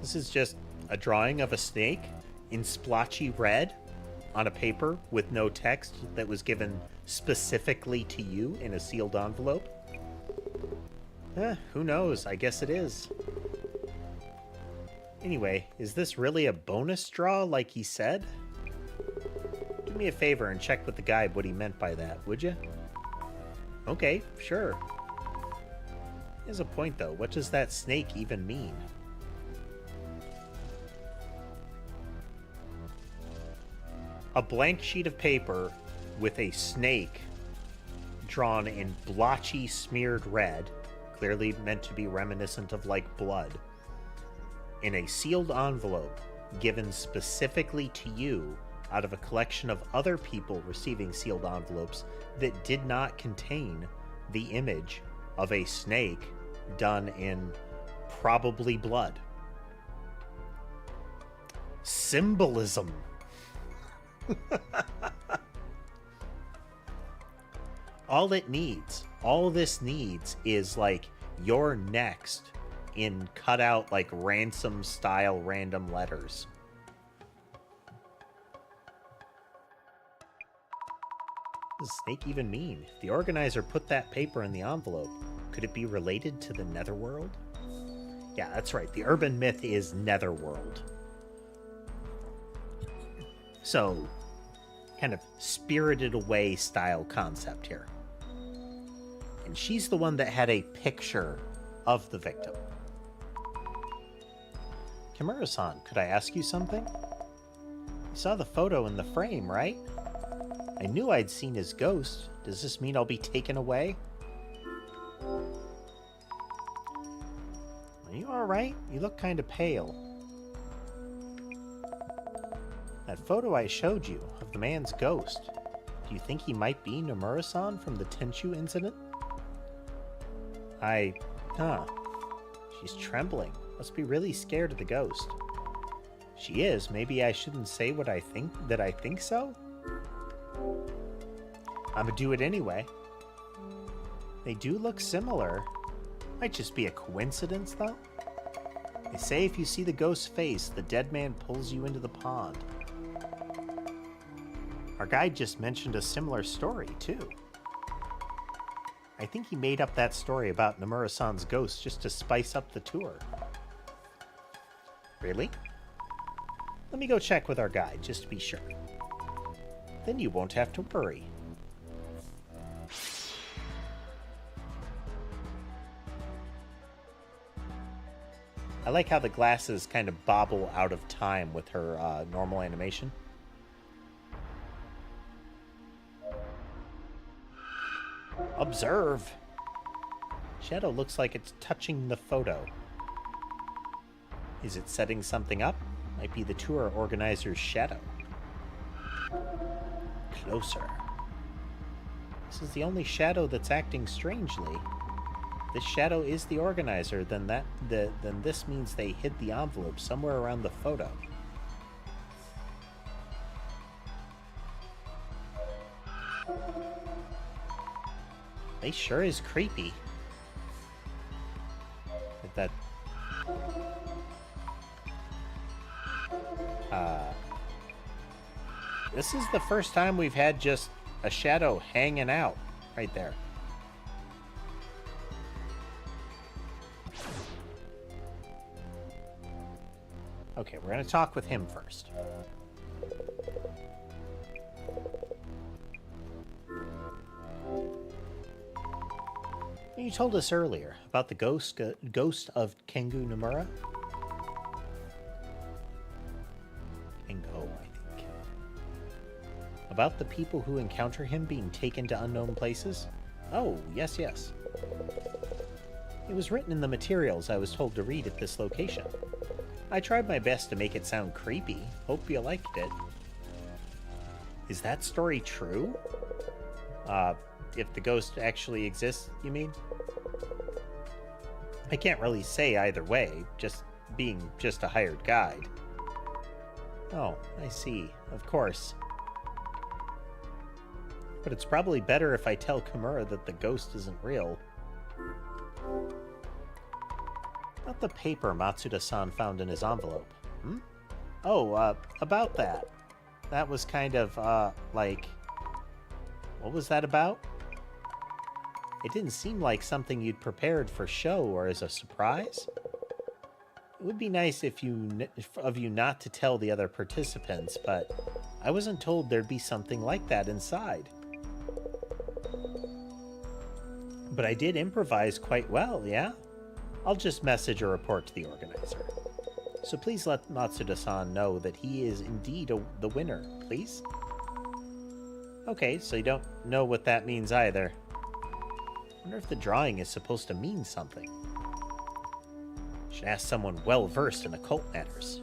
This is just a drawing of a snake in splotchy red on a paper with no text that was given specifically to you in a sealed envelope. Who knows? I guess it is. Anyway, is this really a bonus draw like he said? Do me a favor and check with the guide what he meant by that, would you? Okay, sure. Here's a point though. What does that snake even mean? A blank sheet of paper with a snake drawn in blotchy smeared red, clearly meant to be reminiscent of like blood, in a sealed envelope given specifically to you out of a collection of other people receiving sealed envelopes that did not contain the image of a snake done in probably blood. Symbolism. All this needs is like your next in cut out like ransom style random letters. What does snake even mean? If the organizer put that paper in the envelope, could it be related to the netherworld? Yeah, that's right. The urban myth is netherworld. So, kind of Spirited Away style concept here. And she's the one that had a picture of the victim. Kimura-san, could I ask you something? You saw the photo in the frame, right? I knew I'd seen his ghost. Does this mean I'll be taken away? Are you alright? You look kind of pale. That photo I showed you of the man's ghost, do you think he might be Nomura-san from the Tenchu incident? She's trembling. Must be really scared of the ghost. She is. Maybe I shouldn't say what I think so? I'ma do it anyway. They do look similar. Might just be a coincidence, though. They say if you see the ghost's face, the dead man pulls you into the pond. Our guide just mentioned a similar story, too. I think he made up that story about Nomura-san's ghost just to spice up the tour. Really? Let me go check with our guide, just to be sure. Then you won't have to worry. I like how the glasses kind of bobble out of time with her normal animation. Observe! Shadow looks like it's touching the photo. Is it setting something up? Might be the tour organizer's shadow. Closer. This is the only shadow that's acting strangely. This shadow is the organizer, then this means they hid the envelope somewhere around the photo. They sure is creepy. That this is the first time we've had just a shadow hanging out right there. Okay, we're going to talk with him first. You told us earlier about the ghost of Kengu Nomura? Kengo, I think. About the people who encounter him being taken to unknown places? Oh, yes, yes. It was written in the materials I was told to read at this location. I tried my best to make it sound creepy. Hope you liked it. Is that story true? If the ghost actually exists, you mean? I can't really say either way, just being just a hired guide. Oh, I see. Of course. But it's probably better if I tell Kimura that the ghost isn't real. About the paper Matsuda-san found in his envelope. Hmm? Oh, about that. That was kind of, like... What was that about? It didn't seem like something you'd prepared for show or as a surprise. It would be nice of you not to tell the other participants, but I wasn't told there'd be something like that inside. But I did improvise quite well, yeah? I'll just message a report to the organizer. So please let Matsuda-san know that he is indeed the winner, please? Okay, so you don't know what that means either. I wonder if the drawing is supposed to mean something. Should ask someone well-versed in occult matters.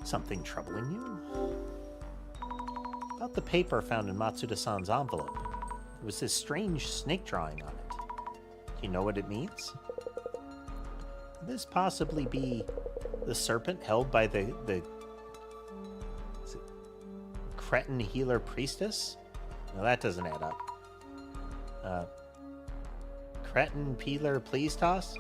Something troubling you? About the paper found in Matsuda-san's envelope. There was this strange snake drawing on it. Do you know what it means? Could this possibly be the serpent held by the cretin healer priestess? No, that doesn't add up. Cretin peeler please toss?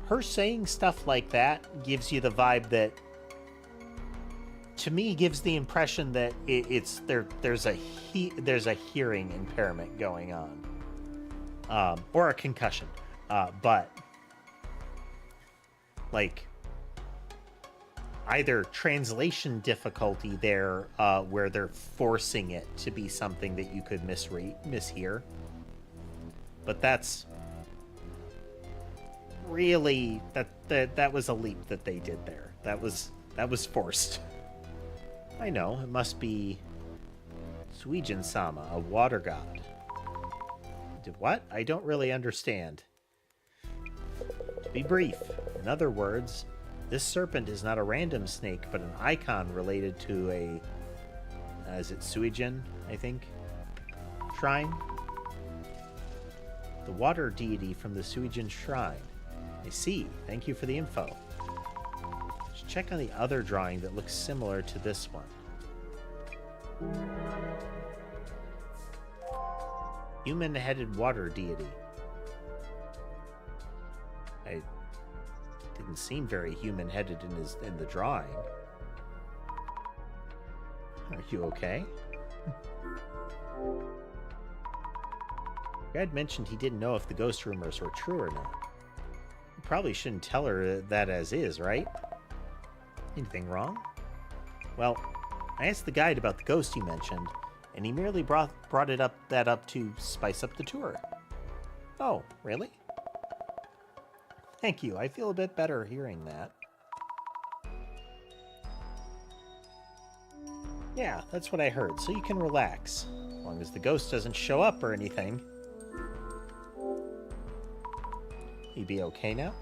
Her saying stuff like that gives you the vibe that, to me, gives the impression that there's a hearing impairment going on, or a concussion, but like either translation difficulty there, where they're forcing it to be something that you could mishear, but that's really that was a leap that they did there. That was forced. I know, it must be Suijin-sama, a water god. What? I don't really understand. To be brief, in other words, this serpent is not a random snake, but an icon related to a... is it Suijin, I think? Shrine? The water deity from the Suijin shrine. I see. Thank you for the info. Let's check on the other drawing that looks similar to this one. Human-headed water deity. I didn't seem very human-headed in the drawing. Are you okay? Brad mentioned he didn't know if the ghost rumors were true or not. You probably shouldn't tell her that as is, right? Anything wrong? Well, I asked the guide about the ghost you mentioned, and he merely brought that up to spice up the tour. Oh, really? Thank you. I feel a bit better hearing that. Yeah, that's what I heard, so you can relax. As long as the ghost doesn't show up or anything. You be okay now?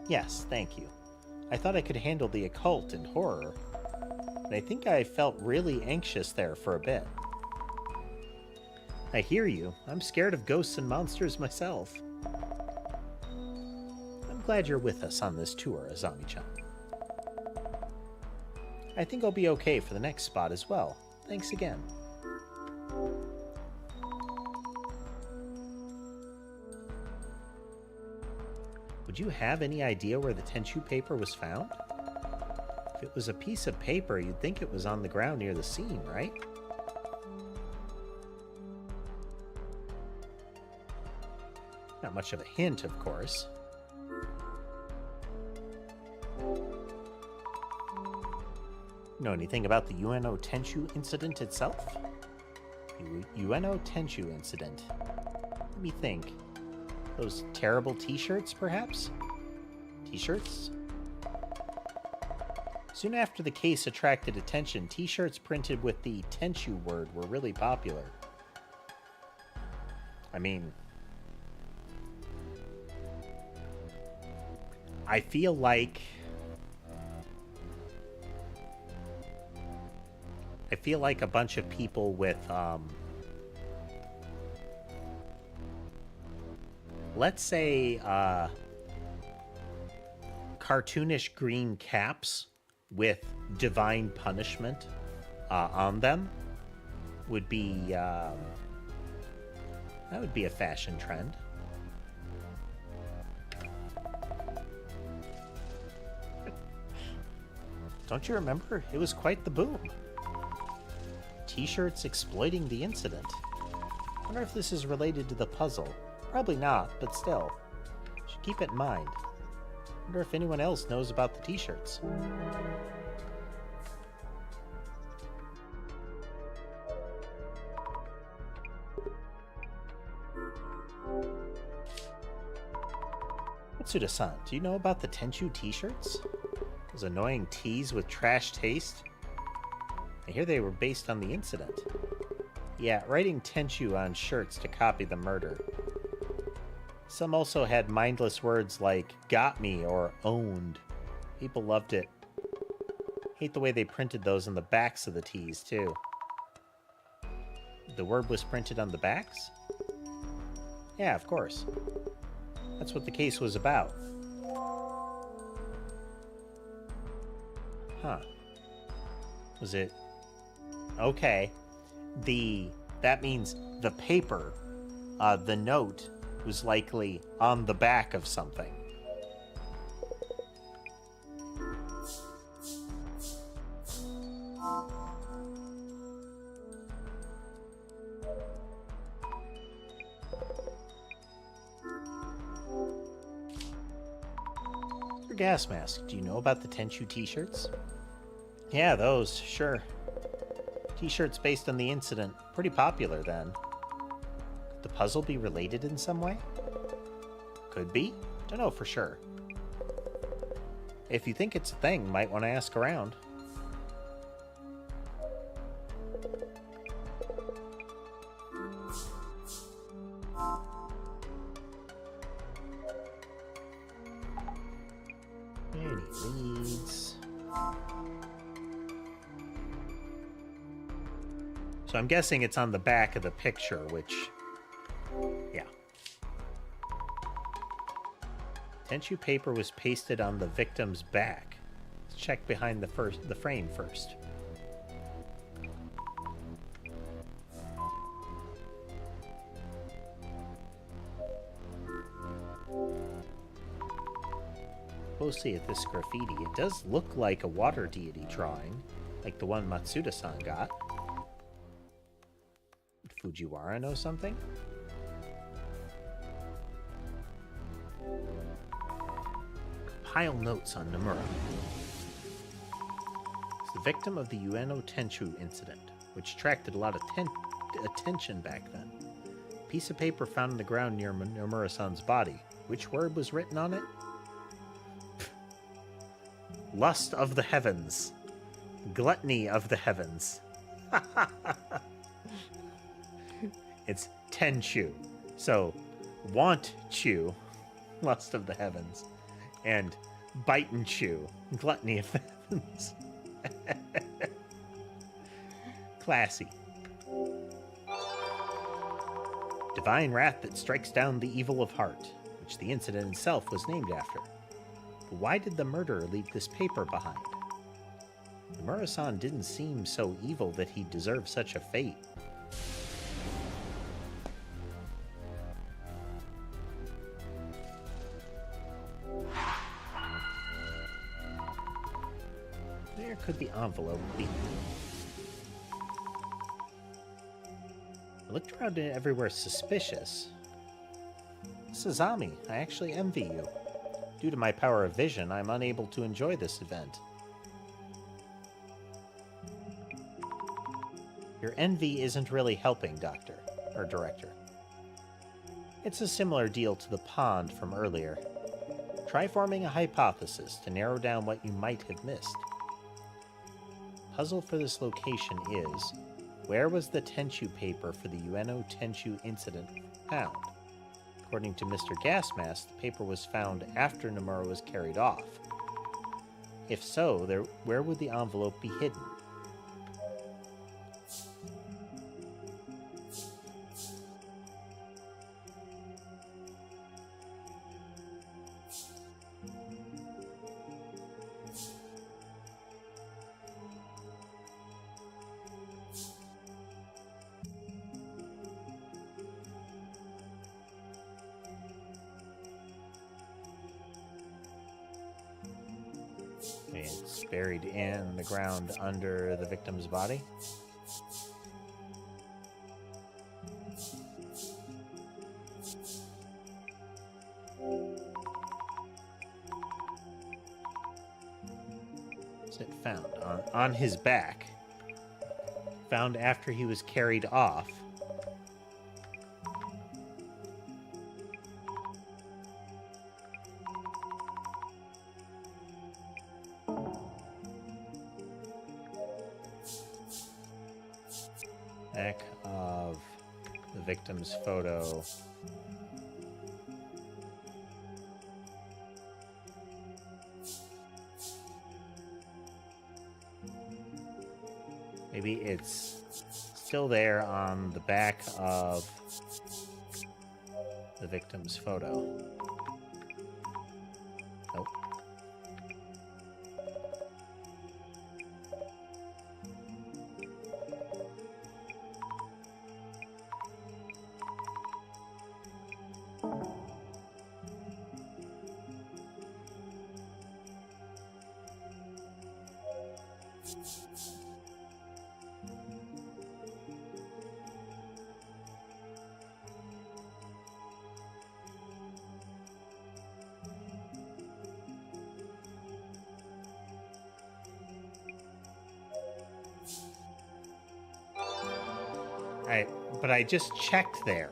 Yes, thank you. I thought I could handle the occult and horror, but I think I felt really anxious there for a bit. I hear you. I'm scared of ghosts and monsters myself. I'm glad you're with us on this tour, Azami-chan. I think I'll be okay for the next spot as well. Thanks again. Would you have any idea where the Tenchu paper was found? If it was a piece of paper, you'd think it was on the ground near the scene, right? Not much of a hint, of course. Know anything about the Ueno Tenchu incident itself? Ueno Tenchu incident. Let me think. Those terrible t-shirts, perhaps? T-shirts? Soon after the case attracted attention, t-shirts printed with the Tenchu word were really popular. I mean, I feel like a bunch of people with, let's say, cartoonish green caps with divine punishment on them would be, that would be a fashion trend. Don't you remember? It was quite the boom. T-shirts exploiting the incident. I wonder if this is related to the puzzle. Probably not, but still. Should keep it in mind. Wonder if anyone else knows about the t-shirts. Matsuda-san, do you know about the Tenchu t-shirts? Those annoying tees with trash taste? I hear they were based on the incident. Yeah, writing Tenchu on shirts to copy the murder. Some also had mindless words like got me or owned. People loved it. Hate the way they printed those on the backs of the tees, too. The word was printed on the backs? Yeah, of course. That's what the case was about. Huh. Was it... Okay. That means the paper, the note, was likely on the back of something. Your gas mask. Do you know about the Tenchu t-shirts? Yeah, those, sure. T-shirts based on the incident. Pretty popular then. Could the puzzle be related in some way? Could be. Don't know for sure. If you think it's a thing, might want to ask around. Any leads? So I'm guessing it's on the back of the picture, which... yeah. Tenchu paper was pasted on the victim's back. Let's check behind the frame first. Closely at this graffiti, it does look like a water deity drawing, like the one Matsuda-san got. Would Fujiwara know something? Pile notes on Nomura. He's the victim of the Ueno Tenchu incident, which attracted a lot of attention back then. A piece of paper found on the ground near Nomura-san's body. Which word was written on it? Lust of the heavens. Gluttony of the heavens. It's Tenchu. So, want chew, lust of the heavens, and bite and chew, gluttony of the heavens. Classy. Divine wrath that strikes down the evil of heart, which the incident itself was named after. But why did the murderer leave this paper behind? Nomura-san didn't seem so evil that he deserved such a fate. Where could the envelope be? I looked around everywhere suspicious. Sazami, I actually envy you. Due to my power of vision, I'm unable to enjoy this event. Your envy isn't really helping, Director. It's a similar deal to the pond from earlier. Try forming a hypothesis to narrow down what you might have missed. Puzzle for this location is, where was the Tenchu paper for the Ueno Tenchu incident found? According to Mr. Gasmask, the paper was found after Nomura was carried off. If so, where would the envelope be hidden? It's buried in the ground under the victim's body. Is it found on his back? Found after he was carried off. Back of the victim's photo. Maybe it's still there on the back of the victim's photo. Nope. But I just checked there.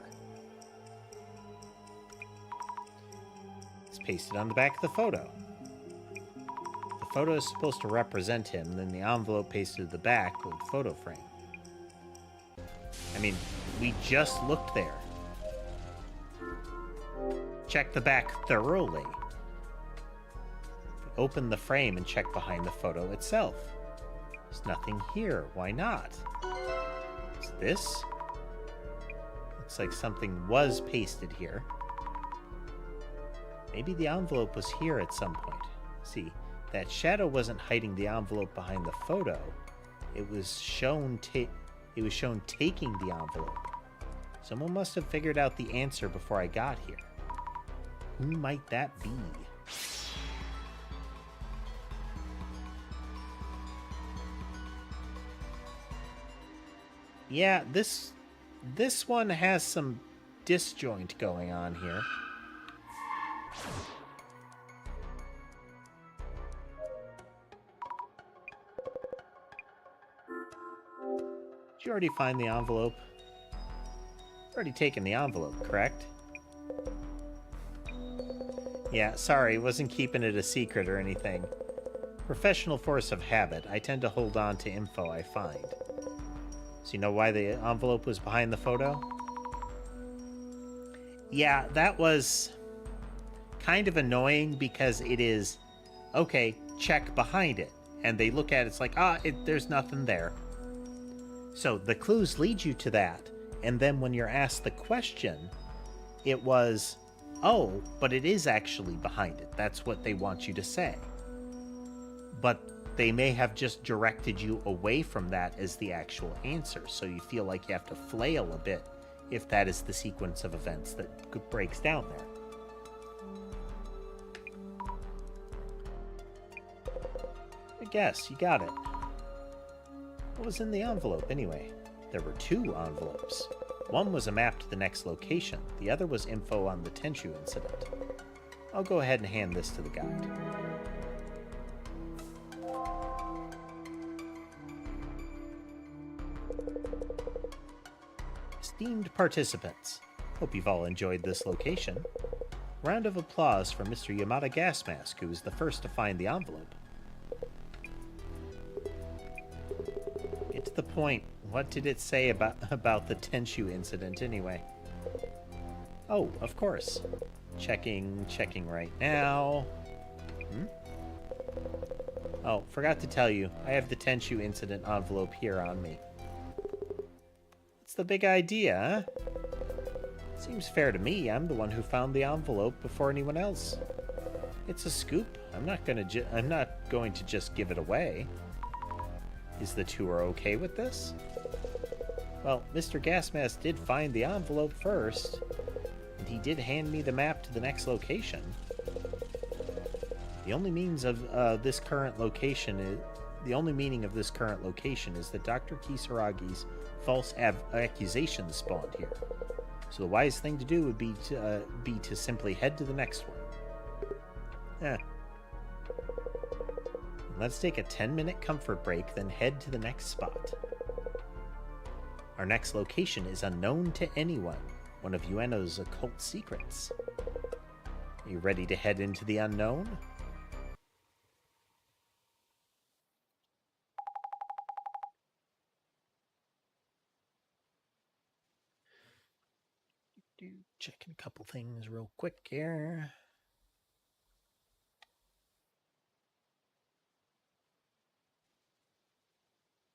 It's pasted on the back of the photo. The photo is supposed to represent him, then the envelope pasted to the back with the photo frame. I mean, we just looked there. Check the back thoroughly. Open the frame and check behind the photo itself. There's nothing here. Why not? Is this? Looks like something was pasted here. Maybe the envelope was here at some point. See, that shadow wasn't hiding the envelope behind the photo. It was shown taking the envelope. Someone must have figured out the answer before I got here. Who might that be? Yeah, this one has some disjoint going on here. already find the envelope? Already taken the envelope, correct? Yeah, sorry, wasn't keeping it a secret or anything. Professional force of habit, I tend to hold on to info I find. So you know why the envelope was behind the photo? Yeah, that was kind of annoying because it is, okay, check behind it. And they look at it, it's like, there's nothing there. So the clues lead you to that. And then when you're asked the question, it was, oh, but it is actually behind it. That's what they want you to say. But they may have just directed you away from that as the actual answer. So you feel like you have to flail a bit if that is the sequence of events that breaks down there. I guess, you got it. What was in the envelope anyway? There were 2 envelopes. One was a map to the next location. The other was info on the Tenchu incident. I'll go ahead and hand this to the guide. Esteemed participants, hope you've all enjoyed this location. Round of applause for Mr. Yamada Gasmask, who was the first to find the envelope. Get to the point. What did it say about the Tenchu incident anyway? Oh, of course. Checking right now. Oh, forgot to tell you. I have the Tenchu incident envelope here on me. What's the big idea, huh? Seems fair to me. I'm the one who found the envelope before anyone else. It's a scoop. I'm not going to just give it away. Is the tour okay with this? Well, Mr. Gasmask did find the envelope first, and he did hand me the map to the next location. The only meaning of this current location is that Dr. Kisaragi's false accusations spawned here. So the wise thing to do would be to simply head to the next one. Let's take a 10-minute comfort break, then head to the next spot. Our next location is unknown to anyone, one of Ueno's occult secrets. Are you ready to head into the unknown? Checking a couple things real quick here.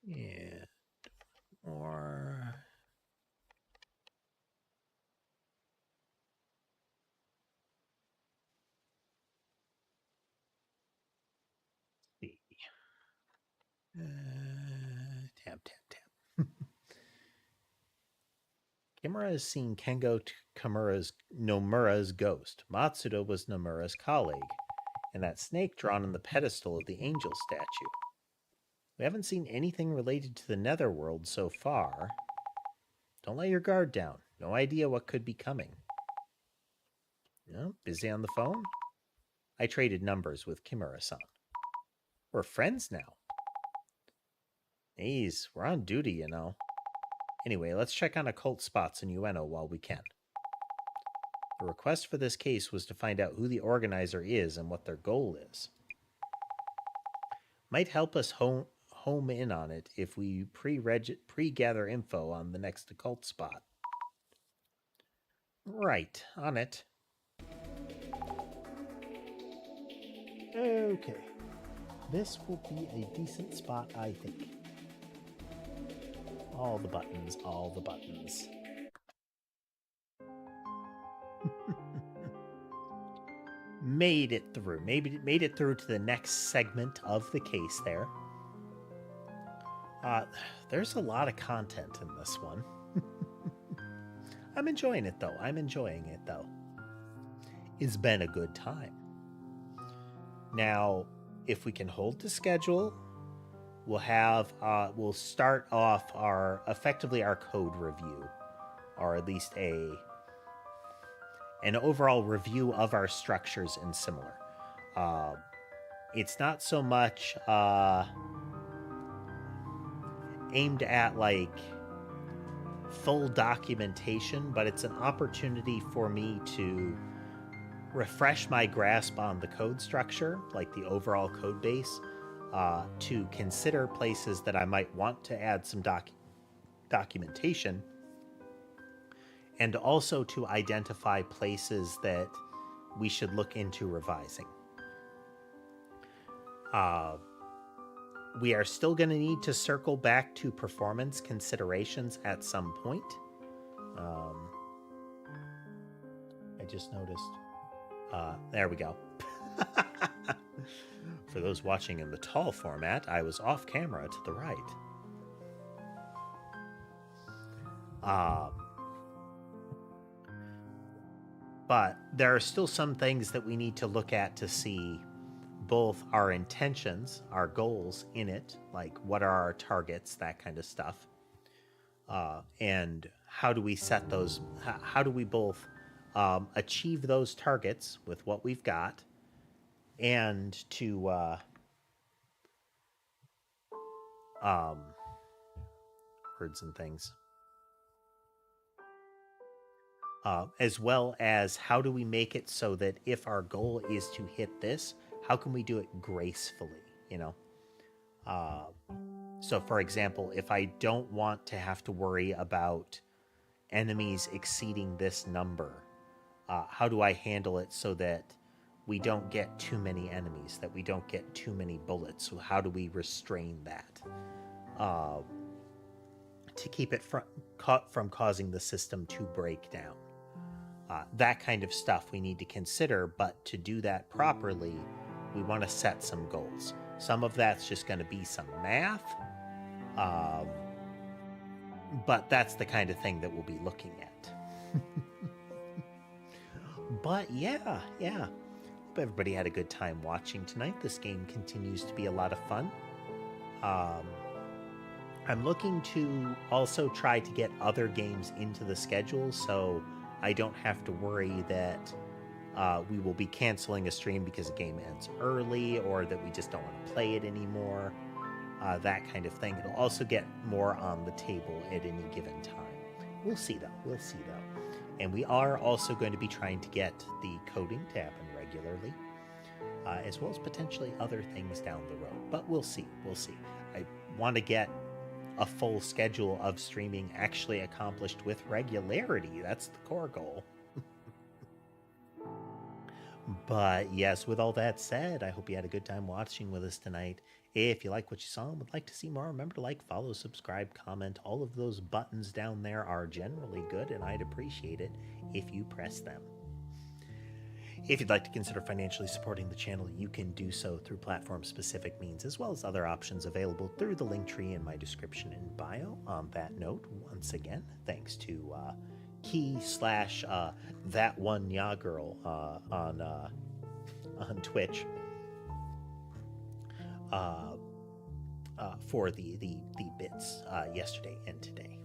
Yeah. Or... see. Tab. Kimura has seen Kengo Nomura's ghost. Matsuda was Nomura's colleague, and that snake drawn on the pedestal of the angel statue. We haven't seen anything related to the netherworld so far. Don't let your guard down. No idea what could be coming. Busy on the phone? I traded numbers with Kimura-san. We're friends now. Jeez, we're on duty, you know. Anyway, let's check on occult spots in Ueno while we can. The request for this case was to find out who the organizer is and what their goal is. Might help us home in on it if we pre-gather info on the next occult spot. Right, on it. Okay. This will be a decent spot, I think. All the buttons. Made it through. Made it through to the next segment of the case there. There's a lot of content in this one. I'm enjoying it, though. It's been a good time. Now, if we can hold to schedule, we'll start off effectively our code review, or at least an overall review of our structures and similar. It's not so much aimed at like full documentation, but it's an opportunity for me to refresh my grasp on the code structure, like the overall code base, to consider places that I might want to add some documentation, and also to identify places that we should look into revising. We are still going to need to circle back to performance considerations at some point. I just noticed. There we go. For those watching in the tall format, I was off camera to the right. But there are still some things that we need to look at to see both our intentions, our goals in it, like what are our targets, that kind of stuff, and how do we set those, how do we both achieve those targets with what we've got, and to words and things, as well as how do we make it so that if our goal is to hit this, how can we do it gracefully, you know? So for example, if I don't want to have to worry about enemies exceeding this number, how do I handle it so that we don't get too many enemies, that we don't get too many bullets? So how do we restrain that to keep it from causing the system to break down? That kind of stuff we need to consider, but to do that properly, we want to set some goals. Some of that's just going to be some math, but that's the kind of thing that we'll be looking at. But yeah. Hope everybody had a good time watching tonight. This game continues to be a lot of fun. I'm looking to also try to get other games into the schedule, so I don't have to worry that we will be canceling a stream because a game ends early, or that we just don't want to play it anymore, that kind of thing. It'll also get more on the table at any given time. We'll see though. And we are also going to be trying to get the coding to happen regularly, as well as potentially other things down the road. But we'll see. I want to get a full schedule of streaming actually accomplished with regularity. That's the core goal. But yes, with all that said, I hope you had a good time watching with us tonight. If you like what you saw and would like to see more, remember to like, follow, subscribe, comment. All of those buttons down there are generally good, and I'd appreciate it if you press them. If you'd like to consider financially supporting the channel, you can do so through platform-specific means, as well as other options available through the link tree in my description and bio. On that note, once again, thanks to that one ya girl on Twitch for the bits yesterday and today.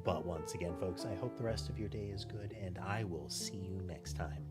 But once again, folks, I hope the rest of your day is good, and I will see you next time.